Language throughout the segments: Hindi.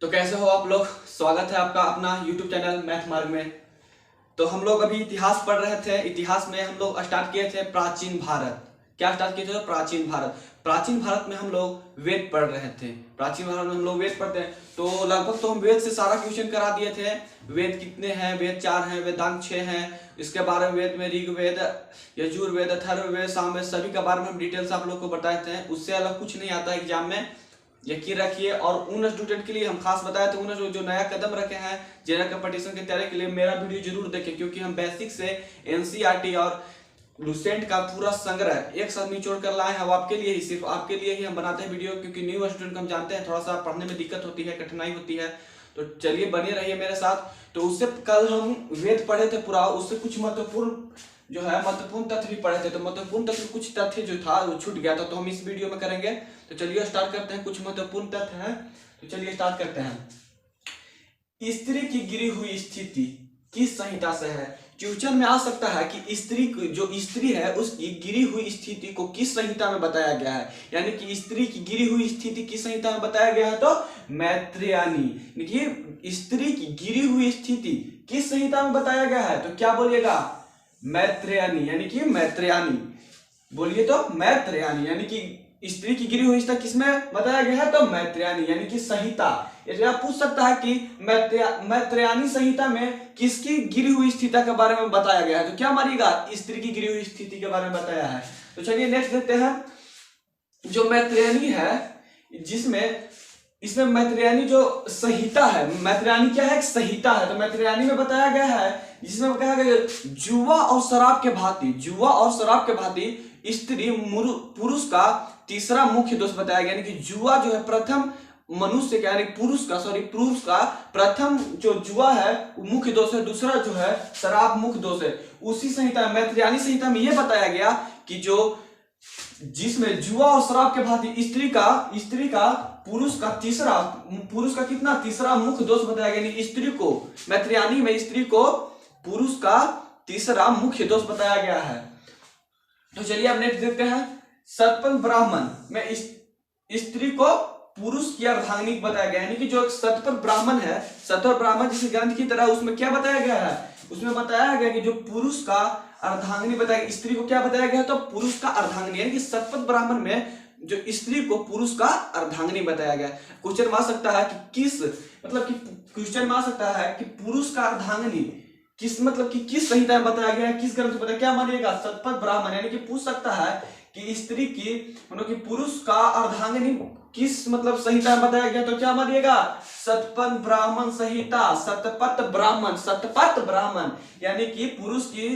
तो कैसे हो आप लोग। स्वागत है आपका अपना YouTube चैनल मैथ मार्ग में। तो हम लोग अभी इतिहास पढ़ रहे थे। इतिहास में हम लोग स्टार्ट किए थे प्राचीन भारत। क्या स्टार्ट किए थे? प्राचीन भारत। प्राचीन भारत में हम लोग वेद पढ़ रहे थे। प्राचीन भारत में हम लोग वेद पढ़ते हैं तो लगभग तो हम वेद से सारा क्वेश्चन करा दिए थे। वेद कितने हैं? वेद 4 हैं, वेदांग 6 हैं। इसके बारे में वेद में ऋग्वेद, यजुर्वेद, अथर्ववेद, सामवेद सभी के बारे में हम डिटेल से आप लोग को बताए थे। उससे अलग कुछ नहीं आता एग्जाम में, यकीन रखिए। और उन स्टूडेंट के लिए हम खास बताए थे, उन जो नया कदम रखे हैं जनरल कंपटीशन की तैयारी के लिए, मेरा वीडियो जरूर देखें क्योंकि हम बेसिक से एनसीईआरटी और लुसेंट का पूरा संग्रह एक साथ निचोड़ कर लाए हैं। अब आपके लिए ही, सिर्फ आपके लिए ही हम बनाते हैं वीडियो, क्योंकि न्यू स्टूडेंट को हम जानते हैं थोड़ा सा पढ़ने में दिक्कत होती है, कठिनाई होती है। तो चलिए बने रहिए मेरे साथ। तो उससे कल हम वेद पढ़े थे पूरा, उससे कुछ महत्वपूर्ण तथ्य भी पढ़े थे। तो महत्वपूर्ण तथ्य कुछ तथ्य जो था वो छूट गया था, तो हम इस वीडियो में करेंगे। तो चलिए स्टार्ट करते हैं। कुछ महत्वपूर्ण तथ्य है तो चलिए स्टार्ट करते हैं। स्त्री की गिरी हुई स्थिति किस संहिता से है? क्वेश्चन में आ सकता है कि स्त्री जो स्त्री है उसकी गिरी हुई स्थिति को किस संहिता में बताया गया है। यानी कि स्त्री की गिरी हुई स्थिति किस संहिता में बताया गया है? तो मैत्रेयानी। देखिए स्त्री की गिरी हुई स्थिति किस संहिता में बताया गया है? तो क्या बोलिएगा? मैत्रेयानी, यानी कि मैत्रेयानी। बोलिए तो मैत्रेयानी, यानी कि स्त्री की गिरी हुई स्थिति किसमें बताया गया है? तो मैत्रेयानी, यानी कि संहिता। यदि आप पूछ सकता है कि मैत्रेयानी संहिता में किसकी गिरी हुई स्थिति के बारे में बताया गया है, तो क्या मानिएगा? स्त्री की गिरी हुई स्थिति के बारे में बताया है। तो चलिए नेक्स्ट देखते हैं। जो मैत्रेयानी है, जिसमें इसमें मैत्रेयानी जो संहिता है, मैत्रेयानी क्या है? एक संहिता है। तो मैत्रेयानी में बताया गया है, जिसमें कहा गया जुआ और शराब के भांति, जुआ और शराब के भांति स्त्री पुरुष का तीसरा मुख्य दोष बताया गया। यानी कि जुआ जो है प्रथम मनुष्य का, यानी पुरुष का प्रथम जो जुआ है वो मुख्य दोष है, दूसरा जो है शराब मुख्य दोष है। उसी संहिता मैत्रेयानी संहिता में यह बताया गया कि जिसमें जुआ और शराब के भांति स्त्री का पुरुष का कितना तीसरा मुख्य दोष बताया गया। यानी स्त्री को, मैत्रेयानी में स्त्री को पुरुष का तीसरा मुख्य दोष बताया गया है। तो चलिए अब नेक्स्ट देखते हैं। सतपथ ब्राह्मण में स्त्री को पुरुष की अर्धांगिनी बताया गया। यानी कि जो सतपथ ब्राह्मण है, सतपथ ब्राह्मण जिस ग्रंथ की तरह, उसमें क्या बताया गया है? उसमें बताया गया कि जो पुरुष का अर्धांगिनी बताया गया, स्त्री को क्या बताया गया? तो पुरुष का अर्धांगिनी। यानी कि सतपथ ब्राह्मण में जो स्त्री को पुरुष का अर्धांगिनी बताया गया। क्वेश्चन में आ सकता है कि क्वेश्चन में आ सकता है कि पुरुष का अर्धांगिनी किस संहिता में बताया गया है, किस ग्रंथ में बताया? क्या मानिएगा? सतपथ ब्राह्मण। यानी कि पूछ सकता है कि स्त्री की कि पुरुष का अर्धांगिनी किस संहिता में बताया गया, तो क्या मानिएगा? सतपथ ब्राह्मण संहिता। सतपथ ब्राह्मण यानी कि पुरुष की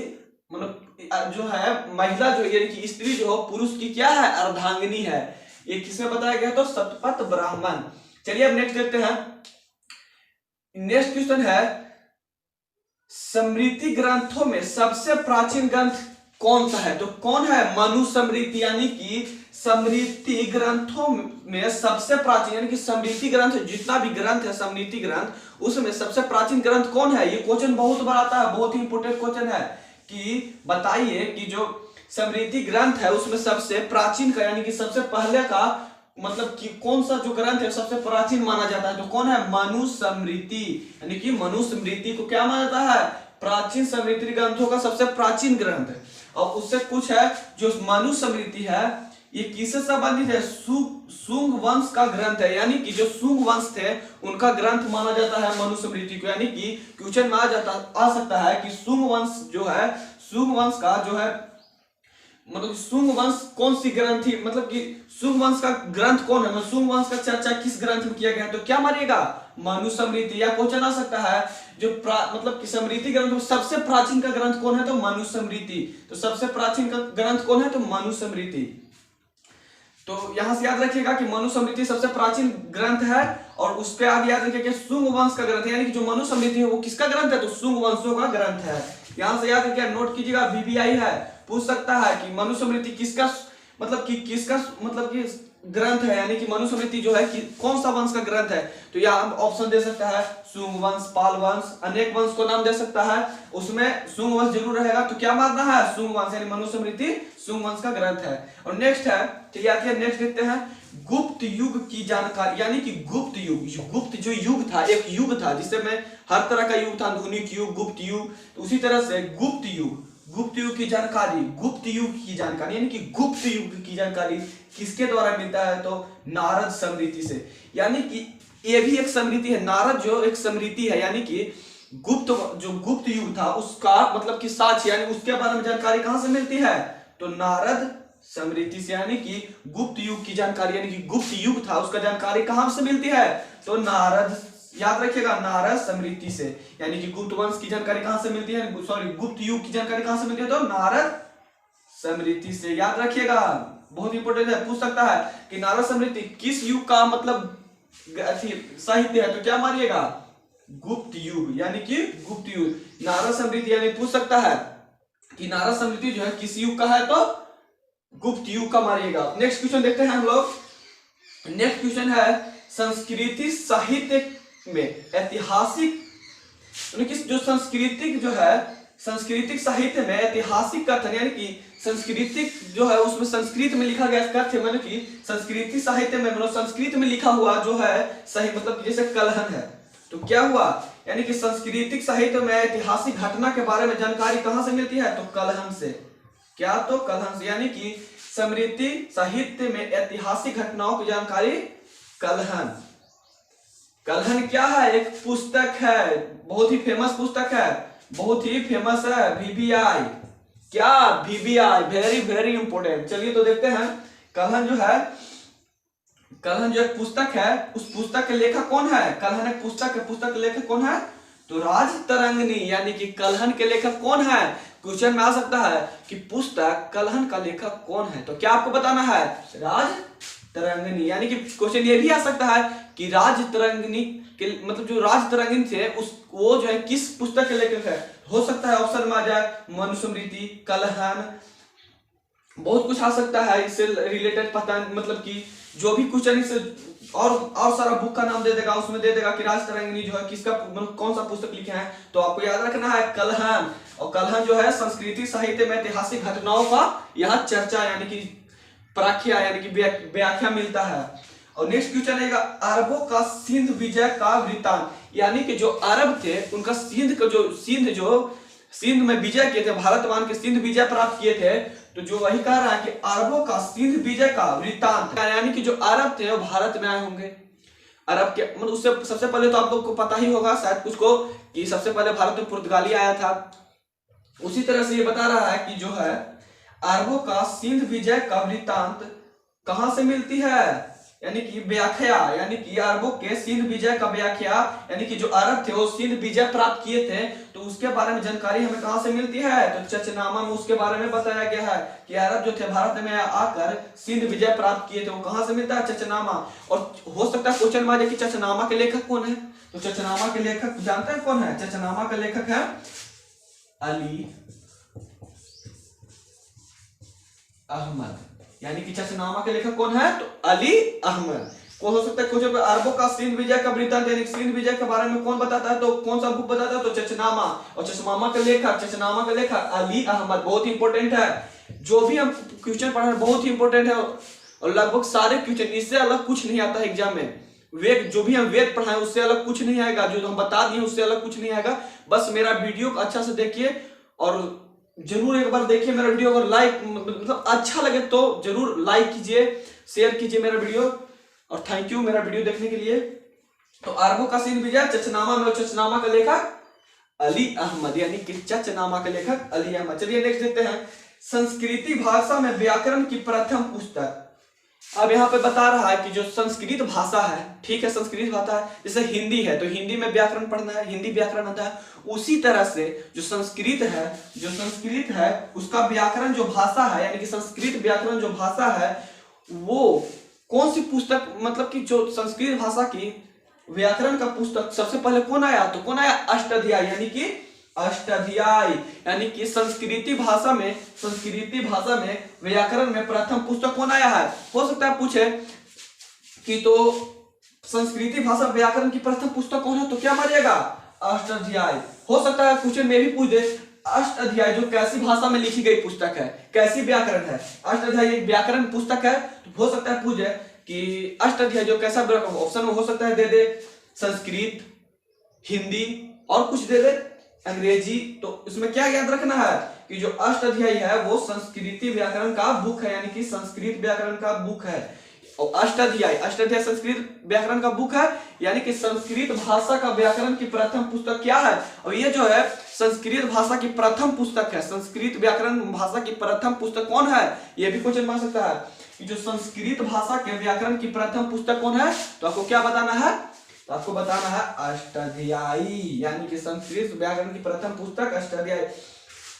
जो है महिला जो, यानी कि स्त्री जो पुरुष की क्या है? अर्धांगिनी है। ये किसमें बताया गया? तो सतपथ ब्राह्मण। चलिए अब नेक्स्ट देखते हैं। नेक्स्ट क्वेश्चन है, स्मृति ग्रंथों में सबसे प्राचीन ग्रंथ कौन सा है? तो कौन है? मनुस्मृति। यानी कि स्मृति ग्रंथों में सबसे प्राचीन, यानी कि स्मृति ग्रंथ, जितना भी ग्रंथ है स्मृति ग्रंथ, उसमें सबसे प्राचीन ग्रंथ कौन है? ये क्वेश्चन बहुत बार आता है, बहुत ही इंपोर्टेंट क्वेश्चन है कि बताइए कि जो स्मृति ग्रंथ है उसमें सबसे प्राचीन का, यानी कि सबसे पहले का कि कौन सा जो ग्रंथ है सबसे प्राचीन माना जाता है? तो कौन है? मनुस्मृति। यानी कि मनुस्मृति को क्या माना जाता है? प्राचीन स्मृति ग्रंथों का सबसे प्राचीन ग्रंथ है। और उससे कुछ है, जो मनुस्मृति है ये किससे संबंधित है? शुंग वंश का ग्रंथ है। यानी कि जो शुंग वंश थे उनका ग्रंथ माना जाता है मनुस्मृति को। यानी कि क्वेश्चन में आ सकता है कि शुंग वंश जो है, शुंग वंश का जो है शुंग वंश कौन सी ग्रंथ थी? कि शुंग वंश का ग्रंथ कौन है? शुंग वंश का चर्चा किस ग्रंथ में किया गया है? तो क्या मानिएगा? मनुस्मृति। या क्वेश्चन आ सकता है जो कि स्मृति ग्रंथ में सबसे प्राचीन का ग्रंथ कौन है? तो मनुस्मृति। तो सबसे प्राचीन का ग्रंथ कौन है? तो मनुस्मृति। तो यहां से याद रखिएगा कि मनुस्मृति सबसे प्राचीन ग्रंथ है। और उसके आगे याद रखिएगा शुंग वंश का ग्रंथ है। यानी कि जो मनुस्मृति है वो किसका ग्रंथ है? तो शुंग वंशों का ग्रंथ है। यहां से याद रखिएगा, नोट कीजिएगा, VBI है, पूछ सकता है कि मनुस्मृति किसका ग्रंथ है। यानी कि मनुस्मृति जो है कि कौन सा वंश का ग्रंथ है? तो यहाँ ऑप्शन दे सकता है शुंग वंश, पाल वंश, अनेक वंश को नाम दे सकता है, उसमें शुंग वंश जरूर रहेगा। तो क्या मानना है? शुंग वंश, यानी मनुस्मृति शुंग वंश का ग्रंथ है। और नेक्स्ट है, चलिए आते हैं नेक्स्ट देखते हैं। गुप्त युग की जानकारी, यानी कि गुप्त युग, गुप्त जो युग था, एक युग था जिससे में हर तरह का युग था, आधुनिक युग, गुप्त युग, तो उसी तरह से गुप्त युग, गुप्त युग की जानकारी, गुप्त युग की जानकारी, यानी कि गुप्त युग की जानकारी किसके द्वारा मिलता है? तो नारद स्मृति से। यानी कि ये भी एक स्मृति है, नारद जो एक स्मृति है, यानी कि गुप्त, जो गुप्त युग था उसका मतलब कि साक्ष्य, यानी उसके बारे में जानकारी कहां से मिलती है? तो नारद स्मृति से। यानी कि गुप्त युग की जानकारी, यानी कि गुप्त युग था उसका जानकारी कहां से मिलती है? तो नारद, याद रखिएगा, नारद स्मृति से। यानी कि गुप्त वंश की जानकारी कहां से मिलती है, सॉरी गुप्त युग की जानकारी कहां से मिलती है? तो नारद स्मृति से। याद रखिएगा, बहुत इंपॉर्टेंट है, पूछ सकता है कि नारद स्मृति किस युग का मतलब साहित्य है, तो क्या मारिएगा? गुप्त युग, यानी कि गुप्त युग। नारद स्मृति यानी पूछ सकता है कि नारद स्मृति जो है किस युग का है, तो गुप्त युग का मारिएगा। नेक्स्ट क्वेश्चन देखते हैं हम लोग। नेक्स्ट क्वेश्चन है संस्कृति साहित्य में ऐतिहासिक, जो सांस्कृतिक जो है, सांस्कृतिक साहित्य में ऐतिहासिक कथन, यानी कि सांस्कृतिक जो है उसमें संस्कृत में लिखा गया कथ्य, मतलब कि संस्कृति साहित्य में मतलब संस्कृत में लिखा हुआ जो है सही, मतलब जैसे कलहन है, तो क्या हुआ? यानी कि सांस्कृतिक साहित्य में ऐतिहासिक घटना के बारे में जानकारी कहां से मिलती है? तो कलहन से। क्या? तो कलहन से। यानी कि स्मृति साहित्य में ऐतिहासिक घटनाओं की जानकारी कलहन। कलहन क्या है? एक पुस्तक है, बहुत ही फेमस पुस्तक है, बहुत ही फेमस है, VBI। क्या? VBI, very very important. चलिए तो देखते हैं। कलहन जो है, कलहन जो एक पुस्तक है, उस पुस्तक के लेखक कौन है? कलहन एक पुस्तक है, पुस्तक के लेखक कौन है? तो राजतरंगिणी। यानी कि कलहन के लेखक कौन है? क्वेश्चन में आ सकता है कि पुस्तक कलहन का लेखक कौन है, तो क्या आपको बताना है? राजतरंगिणी। यानी कि क्वेश्चन ये भी आ सकता है कि राजतरंगिणी के मतलब जो राजतरंगिणी थे उस वो जो है किस पुस्तक के लेखक है? हो सकता है ऑप्शन में आ जाए मनुस्मृति, कलहन, बहुत कुछ आ सकता है इससे रिलेटेड, पता मतलब कि जो भी क्वेश्चन इससे और सारा बुक का नाम दे देगा, उसमें दे देगा कि राजतरंगिणी जो है किसका मतलब कौन सा पुस्तक लिखे हैं, तो आपको याद रखना है कलहन। और कलहन जो है संस्कृति साहित्य में ऐतिहासिक घटनाओं का यहाँ चर्चा यानी कि प्राख्या यानी कि व्याख्या मिलता है। और नेक्स्ट क्वेश्चन रहेगा अरबों का सिंध विजय का वृत्तांत। यानी कि जो अरब थे उनका सिंध में विजय किए थे, भारत मान के सिंध विजय प्राप्त किए थे, तो जो वही कह रहा है कि अरबों का सिंध विजय का वृत्तांत, यानी कि जो अरब थे वो भारत में आए होंगे। अरब के मतलब उससे सबसे पहले तो आप लोग को पता ही होगा शायद कुछ को कि सबसे पहले भारत में पुर्तगाली आया था। उसी तरह से ये बता रहा है कि जो है अरबों का सिंध विजय का वृत्तांत कहां से मिलती है, यानी कि व्याख्या, यानी कि अरबों के सिंध विजय का व्याख्या, यानी कि जो अरब थे वो सिंध विजय प्राप्त किए थे, तो उसके बारे में जानकारी हमें कहां से मिलती है? तो चचनामा में उसके बारे में बताया गया है कि अरब जो थे भारत में आकर सिंध विजय प्राप्त किए थे, वो कहां से मिलता है? चचनामा। और हो सकता है क्वेश्चन में आ जाए कि चचनामा के लेखक कौन है, तो चचनामा के लेखक जानते हैं कौन है? चचनामा का लेखक है अली अहमद। यानी कि चचनामा के लेखक कौन है? तो अली अहमद। कौन हो सकता है क्वेश्चन पे अरबों का सिंध विजय का वृत्तांत, यानी सिंध विजय के बारे में कौन बताता है, तो कौन सा बुक बताता है? तो चचनामा। और चचनामा के लेखक अली अहमद। बहुत ही इंपॉर्टेंट है, जो भी हम क्वेश्चन पढ़ रहे हैं बहुत ही इंपॉर्टेंट है, और लगभग सारे क्वेश्चन इससे अलग कुछ नहीं आता है एग्जाम में। वेद जो भी हम वेद पढ़ाए उससे अलग कुछ नहीं आएगा, जो हम बता दिए उससे अलग कुछ नहीं आएगा। बस मेरा वीडियो को अच्छा से देखिए और जरूर एक बार देखिए मेरा वीडियो, अगर लाइक मतलब अच्छा लगे तो जरूर लाइक कीजिए, शेयर कीजिए मेरा वीडियो, और थैंक यू मेरा वीडियो देखने के लिए। तो अरबों का सिंध विजय चचनामा में, चचनामा का लेखक अली अहमद, यानी कि चचनामा के लेखक अली अहमद। चलिए नेक्स्ट देखते हैं संस्कृति भाषा में व्याकरण की प्रथम पुस्तक। अब यहाँ पे बता रहा है कि जो संस्कृत भाषा है, ठीक है, संस्कृत भाषा है, जैसे हिंदी है तो हिंदी में व्याकरण पढ़ना है, हिंदी व्याकरण आता है, उसी तरह से जो संस्कृत है उसका व्याकरण जो भाषा है, यानी कि संस्कृत व्याकरण जो भाषा है वो कौन सी पुस्तक, मतलब कि जो संस्कृत भाषा की व्याकरण का पुस्तक सबसे पहले कौन आया? तो कौन आया? अष्टाध्यायी, यानी कि अष्टाध्यायी, यानी कि संस्कृति भाषा में व्याकरण में प्रथम पुस्तक कौन आया है? हो सकता है पूछे कि तो संस्कृति भाषा व्याकरण की प्रथम पुस्तक कौन है, तो क्या मारिएगा? अष्टाध्यायी। हो सकता है क्वेश्चन में भी पूछ दे अष्टाध्यायी जो कैसी भाषा में लिखी गई पुस्तक है, कैसी व्याकरण है? अष्टाध्यायी एक व्याकरण पुस्तक है, तो हो सकता है पूछे कि अष्टाध्यायी जो कैसा ऑप्शन में हो सकता है, दे दे संस्कृत, हिंदी और कुछ दे दे अंग्रेजी। तो इसमें क्या याद रखना है कि जो अष्टाध्यायी है वो संस्कृति व्याकरण का बुक है, यानी कि संस्कृत व्याकरण का बुक है। और अष्टाध्यायी संस्कृत व्याकरण का बुक है, यानी कि संस्कृत भाषा का व्याकरण की प्रथम पुस्तक क्या है। और ये जो है संस्कृत भाषा की प्रथम पुस्तक है। संस्कृत व्याकरण भाषा की प्रथम पुस्तक कौन है, ये भी क्वेश्चन बन सकता है कि जो संस्कृत भाषा के व्याकरण की प्रथम पुस्तक कौन है। तो आपको क्या बताना है, तो आपको बताना है अष्टाध्यायी, यानी कि संस्कृत व्याकरण की प्रथम पुस्तक अष्टाध्यायी।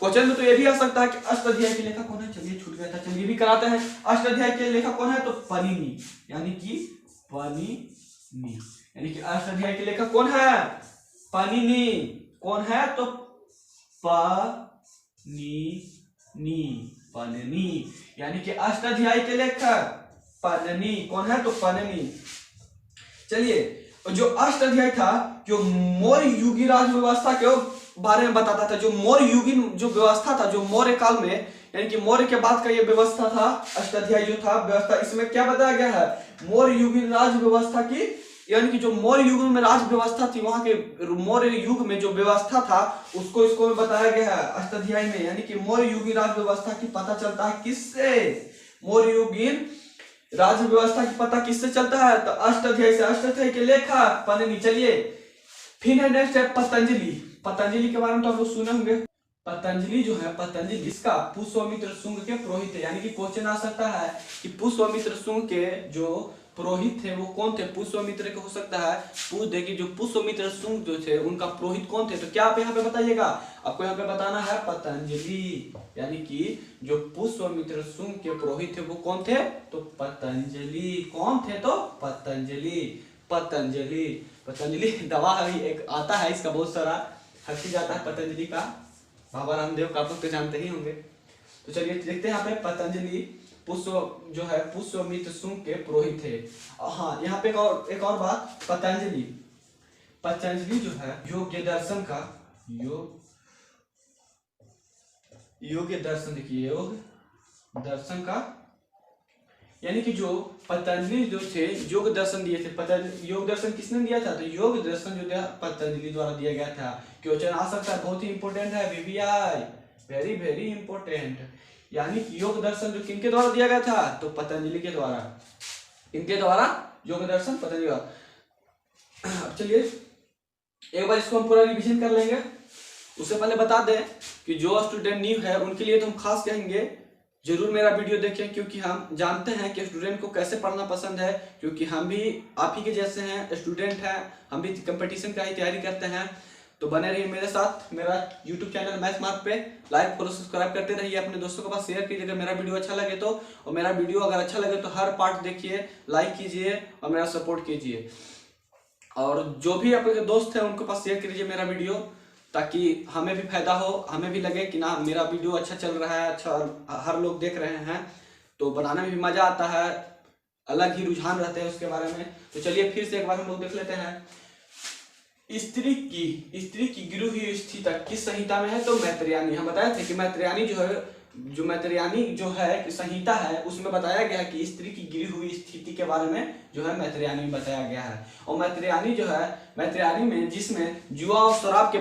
क्वेश्चन में तो ये भी आ सकता है कि अष्टाध्यायी के लेखक कौन है। चलिए छूट गया था, चलिए भी कराते हैं। अष्टाध्यायी के लेखक कौन है, तो पाणिनि, यानी कि पाणिनि, यानी कि अष्टाध्यायी के लेखक कौन है, पाणिनि। कौन है, तो पाणिनि, यानी कि अष्टाध्यायी के लेखक पाणिनि। कौन है, तो पाणिनि। चलिए, जो अष्टाध्यायी था जो मौर्य युगीन राज व्यवस्था के बारे में बताता था। जो मौर्य युगीन जो व्यवस्था था, जो मौर्य काल में, यानी कि मौर्य के बाद का ये व्यवस्था था, अष्टाध्यायी जो था व्यवस्था, इसमें क्या बताया गया है, मौर्य युगीन राज व्यवस्था की, यानी कि जो मौर्य युग में राज व्यवस्था थी, वहां के मौर्य युग में जो व्यवस्था था उसको इसको में बताया गया है अष्टाध्यायी में। यानी कि मौर्य युगीन राज व्यवस्था की पता चलता है किससे, मौर्य युगीन राज व्यवस्था की पता किससे चलता है, तो अष्टाध्यायी से। अष्टाध्यायी के लेखक पाणिनि। चलिए फिर है नेक्स्ट है पतंजलि। पतंजलि के बारे में तो आप लोग सुने होंगे। पतंजलि जो है, पतंजलि इसका पुष्यमित्र शुंग के पुरोहित है, यानी कि क्वेश्चन आ सकता है कि पुष्यमित्र शुंग के जो पुरोहित थे वो कौन थे। पुष्यमित्र के हो सकता है पूछ दे कि जो पुष्यमित्र शुंग जो थे उनका पुरोहित कौन थे। तो क्या आप यहाँ पे बताइएगा, आपको यहाँ पे बताना है पतंजलि, यानी कि जो पुष्यमित्र शुंग के पुरोहित थे वो कौन थे, तो पतंजलि। कौन थे, तो पतंजलि। पतंजलि दवा है, एक आता है इसका बहुत सारा हस्ती जाता है पतंजलि का, बाबा रामदेव का आप लोग तो जानते ही होंगे। तो चलिए देखते हैं यहाँ पे पतंजलि पुष्य जो है पुष्यमित्र शुंग के पुरोहित थे। हाँ, यहाँ पे एक और बात, पतंजलि जो है योग्य दर्शन का, योग्य दर्शन, देखिए योग दर्शन का, यानी कि जो पतंजलि जो थे योग दर्शन दिए थे। पतंजलि योग दर्शन किसने दिया था, तो योग दर्शन जो था पतंजलि द्वारा दिया गया था। क्वेश्चन आ सकता है, बहुत ही इंपॉर्टेंट है वीवीआई, वेरी वेरी इंपॉर्टेंट। यानी कि योग दर्शन जो किनके द्वारा दिया गया था, तो पतंजलि के द्वारा। इनके द्वारा योग दर्शन पतंजलि। अब चलिए एक बार इसको हम पूरा रिवीजन कर लेंगे। उससे पहले बता दें कि जो स्टूडेंट न्यू है उनके लिए तो हम खास कहेंगे जरूर मेरा वीडियो देखें, क्योंकि हम जानते हैं कि स्टूडेंट को कैसे पढ़ना पसंद है, क्योंकि हम भी आप ही के जैसे हैं, स्टूडेंट हैं, हम भी कंपटीशन का ही तैयारी करते हैं। तो बने रहिए मेरे साथ, मेरा यूट्यूब चैनल मैथ मार्क पे लाइक फॉलो सब्सक्राइब करते रहिए, अपने दोस्तों के पास शेयर कीजिए अगर मेरा वीडियो अच्छा लगे तो। और मेरा वीडियो अगर अच्छा लगे तो हर पार्ट देखिए, लाइक कीजिए और मेरा सपोर्ट कीजिए। और जो भी आपके दोस्त हैं उनके पास शेयर कीजिए मेरा वीडियो, ताकि हमें भी फायदा हो, हमें भी लगे कि ना मेरा वीडियो अच्छा चल रहा है, अच्छा हर लोग देख रहे हैं, तो बनाने में भी मजा आता है, अलग ही रुझान रहते हैं उसके बारे में। तो चलिए फिर से एक बार हम लोग देख लेते हैं। स्त्री की गिरी स्थिति किस संहिता में है, तो मैत्रेयानी। हम बताए थे कि मैत्रेयानी जो है संहिता है उसमें बताया गया कि स्त्री की गिरी हुई स्थिति के बारे में जो है मैत्रेयानी में बताया गया है। और मैत्रेयानी जो है, मैत्रेयानी में जिसमें जुआ और शराब के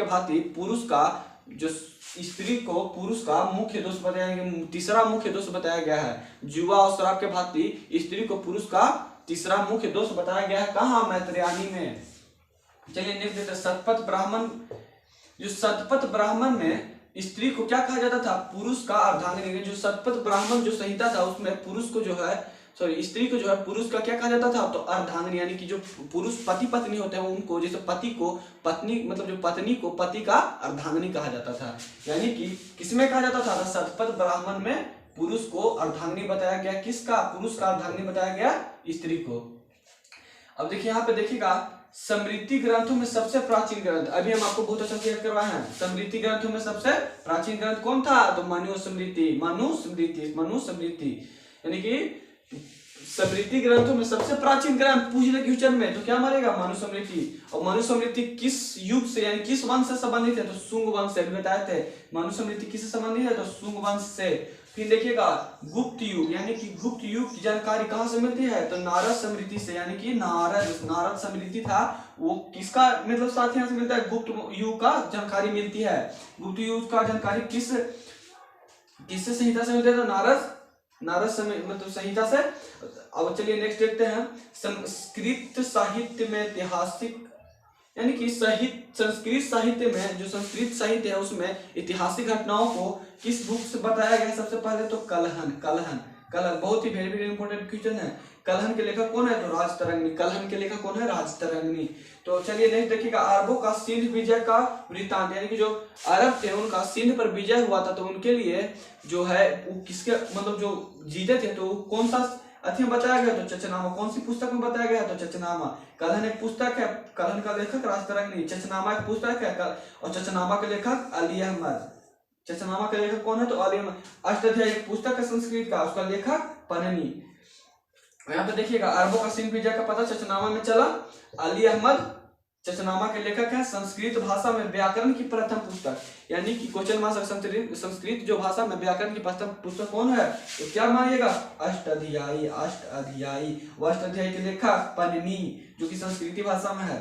भांति पुरुष का जो स्त्री को पुरुष का मुख्य दोष बताया गया, तीसरा मुख्य दोष बताया गया है। जुआ और शराब के भांति स्त्री को पुरुष का तीसरा मुख्य दोष बताया गया है, कहाँ, मैत्रेयानी में। चलिए नेक्स्ट देखते हैं शतपथ ब्राह्मण। जो शतपथ ब्राह्मण में स्त्री को क्या कहा जाता था, पुरुष का अर्धांगिनी। जो शतपथ ब्राह्मण जो संहिता था उसमें पुरुष को जो है स्त्री को जो है पुरुष का क्या कहा जाता था, तो अर्धांगिनी, यानी कि जो पुरुष पति पत्नी होते हैं उनको, जैसे पति को पत्नी, मतलब जो पत्नी को पति का अर्धांगिनी कहा जाता था। यानी कि किसमें कहा जाता था, शतपथ ब्राह्मण में पुरुष को अर्धांगिनी बताया गया। किसका, पुरुष का अर्धांगिनी बताया गया स्त्री को। अब देखिए यहाँ पे देखिएगा, स्मृति ग्रंथों में सबसे प्राचीन ग्रंथ, अभी हम आपको बहुत अच्छा क्लियर करवाए हैं। स्मृति ग्रंथों में सबसे प्राचीन ग्रंथ कौन था, तो मनुस्मृति। यानी कि स्मृति ग्रंथों में सबसे प्राचीन ग्रंथ पूछ ले क्वेश्चन में तो क्या मारेगा, मनुस्मृति। और मनुस्मृति किस युग से यानी किस वंश से संबंधित है, तो शुंग वंश से। बताए थे मनुस्मृति किससे संबंधित है, तो शुंग वंश से। फिर देखिएगा गुप्त युग, यानी कि गुप्त युग की जानकारी कहाँ से मिलती है, तो नारद स्मृति से, यानी कि नारद स्मृति था वो किसका मतलब साथ यहाँ से मिलता है, गुप्त युग का जानकारी मिलती है। गुप्त युग का जानकारी किससे संहिता से मिलता है, तो नारद मतलब संहिता से। अब चलिए नेक्स्ट देखते हैं, संस्कृत साहित्य में ऐतिहासिक, यानी कि संस्कृत साहित्य में, जो संस्कृत साहित्य है उसमें ऐतिहासिक घटनाओं को किस बुक से बताया गया, सबसे पहले तो कलहन बहुत ही वेरी इंपॉर्टेंट क्वेश्चन है। कलहन के लेखक कौन है, तो राजतरंगिणी। कलहन के लेखक कौन है, राजतरंगिणी। तो चलिए नेक्स्ट देखिएगा, अरबों का सिंध विजय का वृत्तांत, यानी कि जो अरब थे उनका सिंध पर विजय हुआ था, तो उनके लिए जो है वो किसके मतलब जो जीते थे तो कौन सा अथी में बताया गया, तो चचनामा। कौन सी पुस्तक में बताया गया, तो चचनामा। कलहन एक पुस्तक है, कलहन का लेखक राजतरंगिणी। चचनामा एक पुस्तक है और चचनामा के लेखक अली अहमद। चचनामा के लेखक कौन है, तो अली अहमद। अष्टाध्यायी एक पुस्तक है संस्कृत का, उसका लेखक पन्नी। यहाँ पे देखिएगा अरबों का सिंध विजय का पता चचनामा में चला, अली अहमद चचनामा के लेखक है। संस्कृत भाषा में व्याकरण की प्रथम पुस्तक, यानी कि क्वेश्चन मार्क संस्कृत जो भाषा में व्याकरण की प्रथम पुस्तक कौन है, तो क्या मानिएगा, अष्टाध्यायी। अष्टाध्यायी के लेखक पन्नी, जो कि संस्कृति भाषा में है।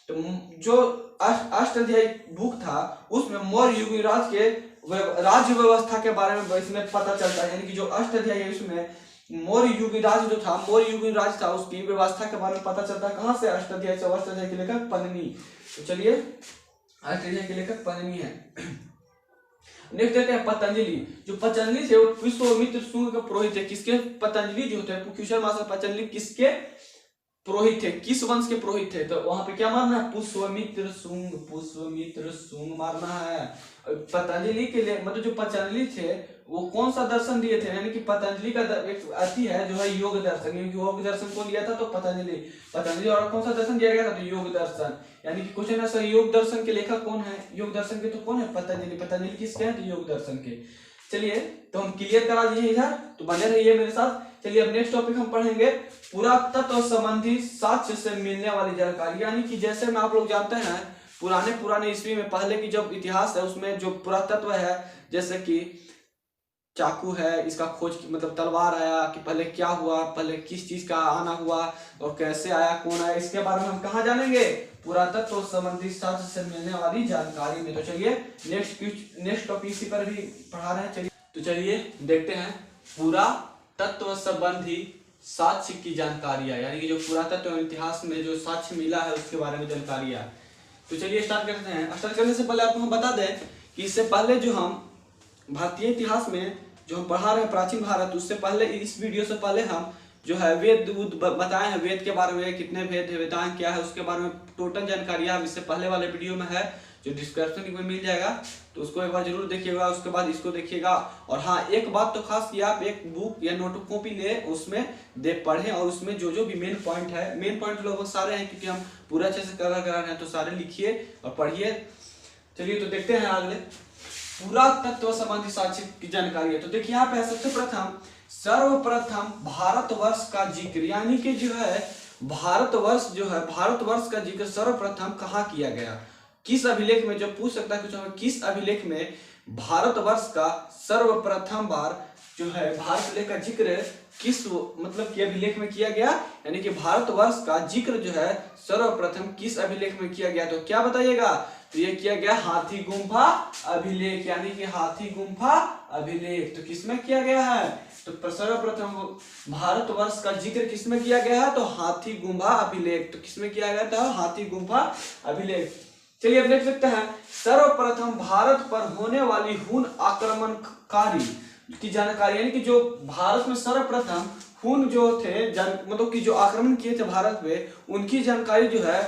तो जो अष्टाध्यायी बुक था उसमें मौर्य युग राज के राज्य व्यवस्था के बारे में इसमें पता चलता है, यानी कि जो अष्टाध्यायी है उसमें मौर्य युग राज जो था, मौर्य युग राज था उसकी व्यवस्था के बारे में पता चलता है। कहां से, अष्टाध्यायी से। अष्टाध्यायी के लेखक पन्नी। तो चलिए अष्टाध्यायी के लेखक पन्नी है। नेक्स्ट देखते हैं पतंजलि। जो पतंजलि थे वो पुष्यमित्र शुंग के पुरोहित थे। किसके पतंजलि जो थे, क्वेश्चन मार्क पतंजलि किसके पुरोहित थे, किस वंश के पुरोहित थे, तो वहां पे क्या मारना है, पुष्यमित्र शुंग मारना है। पतंजलि के लिए मतलब जो पतंजलि थे वो कौन सा दर्शन दिए थे, यानी कि पतंजलि का एक अति है जो है योग दर्शन। योग दर्शन को लिया था तो पतंजलि और कौन सा दर्शन दिया गया था, तो योग दर्शन। यानी कि क्वेश्चन है सर योग दर्शन के लेखक कौन है, योग दर्शन के तो कौन है, पतंजलि किसके हैं, तो योग दर्शन के। चलिए तो हम क्लियर करा दिए इधर, तो बने रहिए मेरे साथ। चलिए अब नेक्स्ट टॉपिक हम पढ़ेंगे पुरातत्व संबंधी साक्ष्य से मिलने वाली जानकारी, यानी कि जैसे में आप लोग जानते हैं पुराने ईस्वी में पहले की जब इतिहास है उसमें जो पुरातत्व है, जैसे कि चाकू है, इसका खोज मतलब तलवार आया कि पहले क्या हुआ, पहले किस चीज का आना हुआ और कैसे आया, कौन आया, इसके बारे में हम कहाँ जानेंगे, पुरातत्व संबंधी साक्ष्य से मिलने वाली जानकारी में। तो चलिए नेक्स्ट टॉपिक इसी पर भी पढ़ा रहे हैं। चलिए तो चलिए देखते हैं पुरातत्व संबंधी साक्ष्य की जानकारियां, यानी कि जो पुरातत्व इतिहास में जो साक्ष्य मिला है उसके बारे में जानकारियां। तो चलिए स्टार्ट करते हैं। स्टार्ट करने से पहले आपको हम बता दें कि इससे पहले जो हम भारतीय इतिहास में जो हम पढ़ा रहे हैं प्राचीन भारत, उससे पहले इस वीडियो से पहले हम जो है वेद बताए हैं, वेद के बारे में कितने वेद है, वेदांग क्या है, उसके बारे में टोटल जानकारियां इससे पहले वाले वीडियो में है जो डिस्क्रिप्शन में मिल जाएगा, तो उसको एक बार जरूर देखिएगा। उसके बाद इसको देखिएगा। और हाँ एक बात तो खास कि आप एक बुक या नोट कॉपी ले, उसमें पढ़ें और उसमें जो भी मेन पॉइंट है, मेन पॉइंट लगभग सारे हैं क्योंकि हम पूरा अच्छे से कवर करा रहे हैं, तो सारे लिखिए और पढ़िए। चलिए तो देखते हैं अगले पुरातत्व संबंधी साक्ष्य की जानकारी है। तो देखिए यहाँ पे सबसे सर्वप्रथम भारतवर्ष का जिक्र, यानी कि जो है भारतवर्ष का जिक्र सर्वप्रथम कहाँ किया गया, किस अभिलेख में, जो पूछ सकता है कुछ, किस अभिलेख में भारतवर्ष का सर्वप्रथम बार जो है भारत का जिक्र किस मतलब कि अभिलेख में किया गया, यानी कि भारतवर्ष का जिक्र जो है सर्वप्रथम किस अभिलेख में किया गया, तो क्या बताइएगा, तो ये किया गया हाथी गुम्फा अभिलेख, यानी कि हाथी गुम्फा अभिलेख। तो किसमें किया गया है, तो सर्वप्रथम भारतवर्ष का जिक्र किसमें किया गया है, तो हाथी गुम्फा अभिलेख। तो किसमें किया गया था, हाथी गुम्फा अभिलेख। चलिए अब देख सकते हैं सर्वप्रथम भारत पर होने वाली हुन आक्रमणकारी की जानकारी, यानी कि जो भारत में सर्वप्रथम हुन जो थे मतलब कि जो आक्रमण किए थे भारत पे, उनकी जानकारी जो है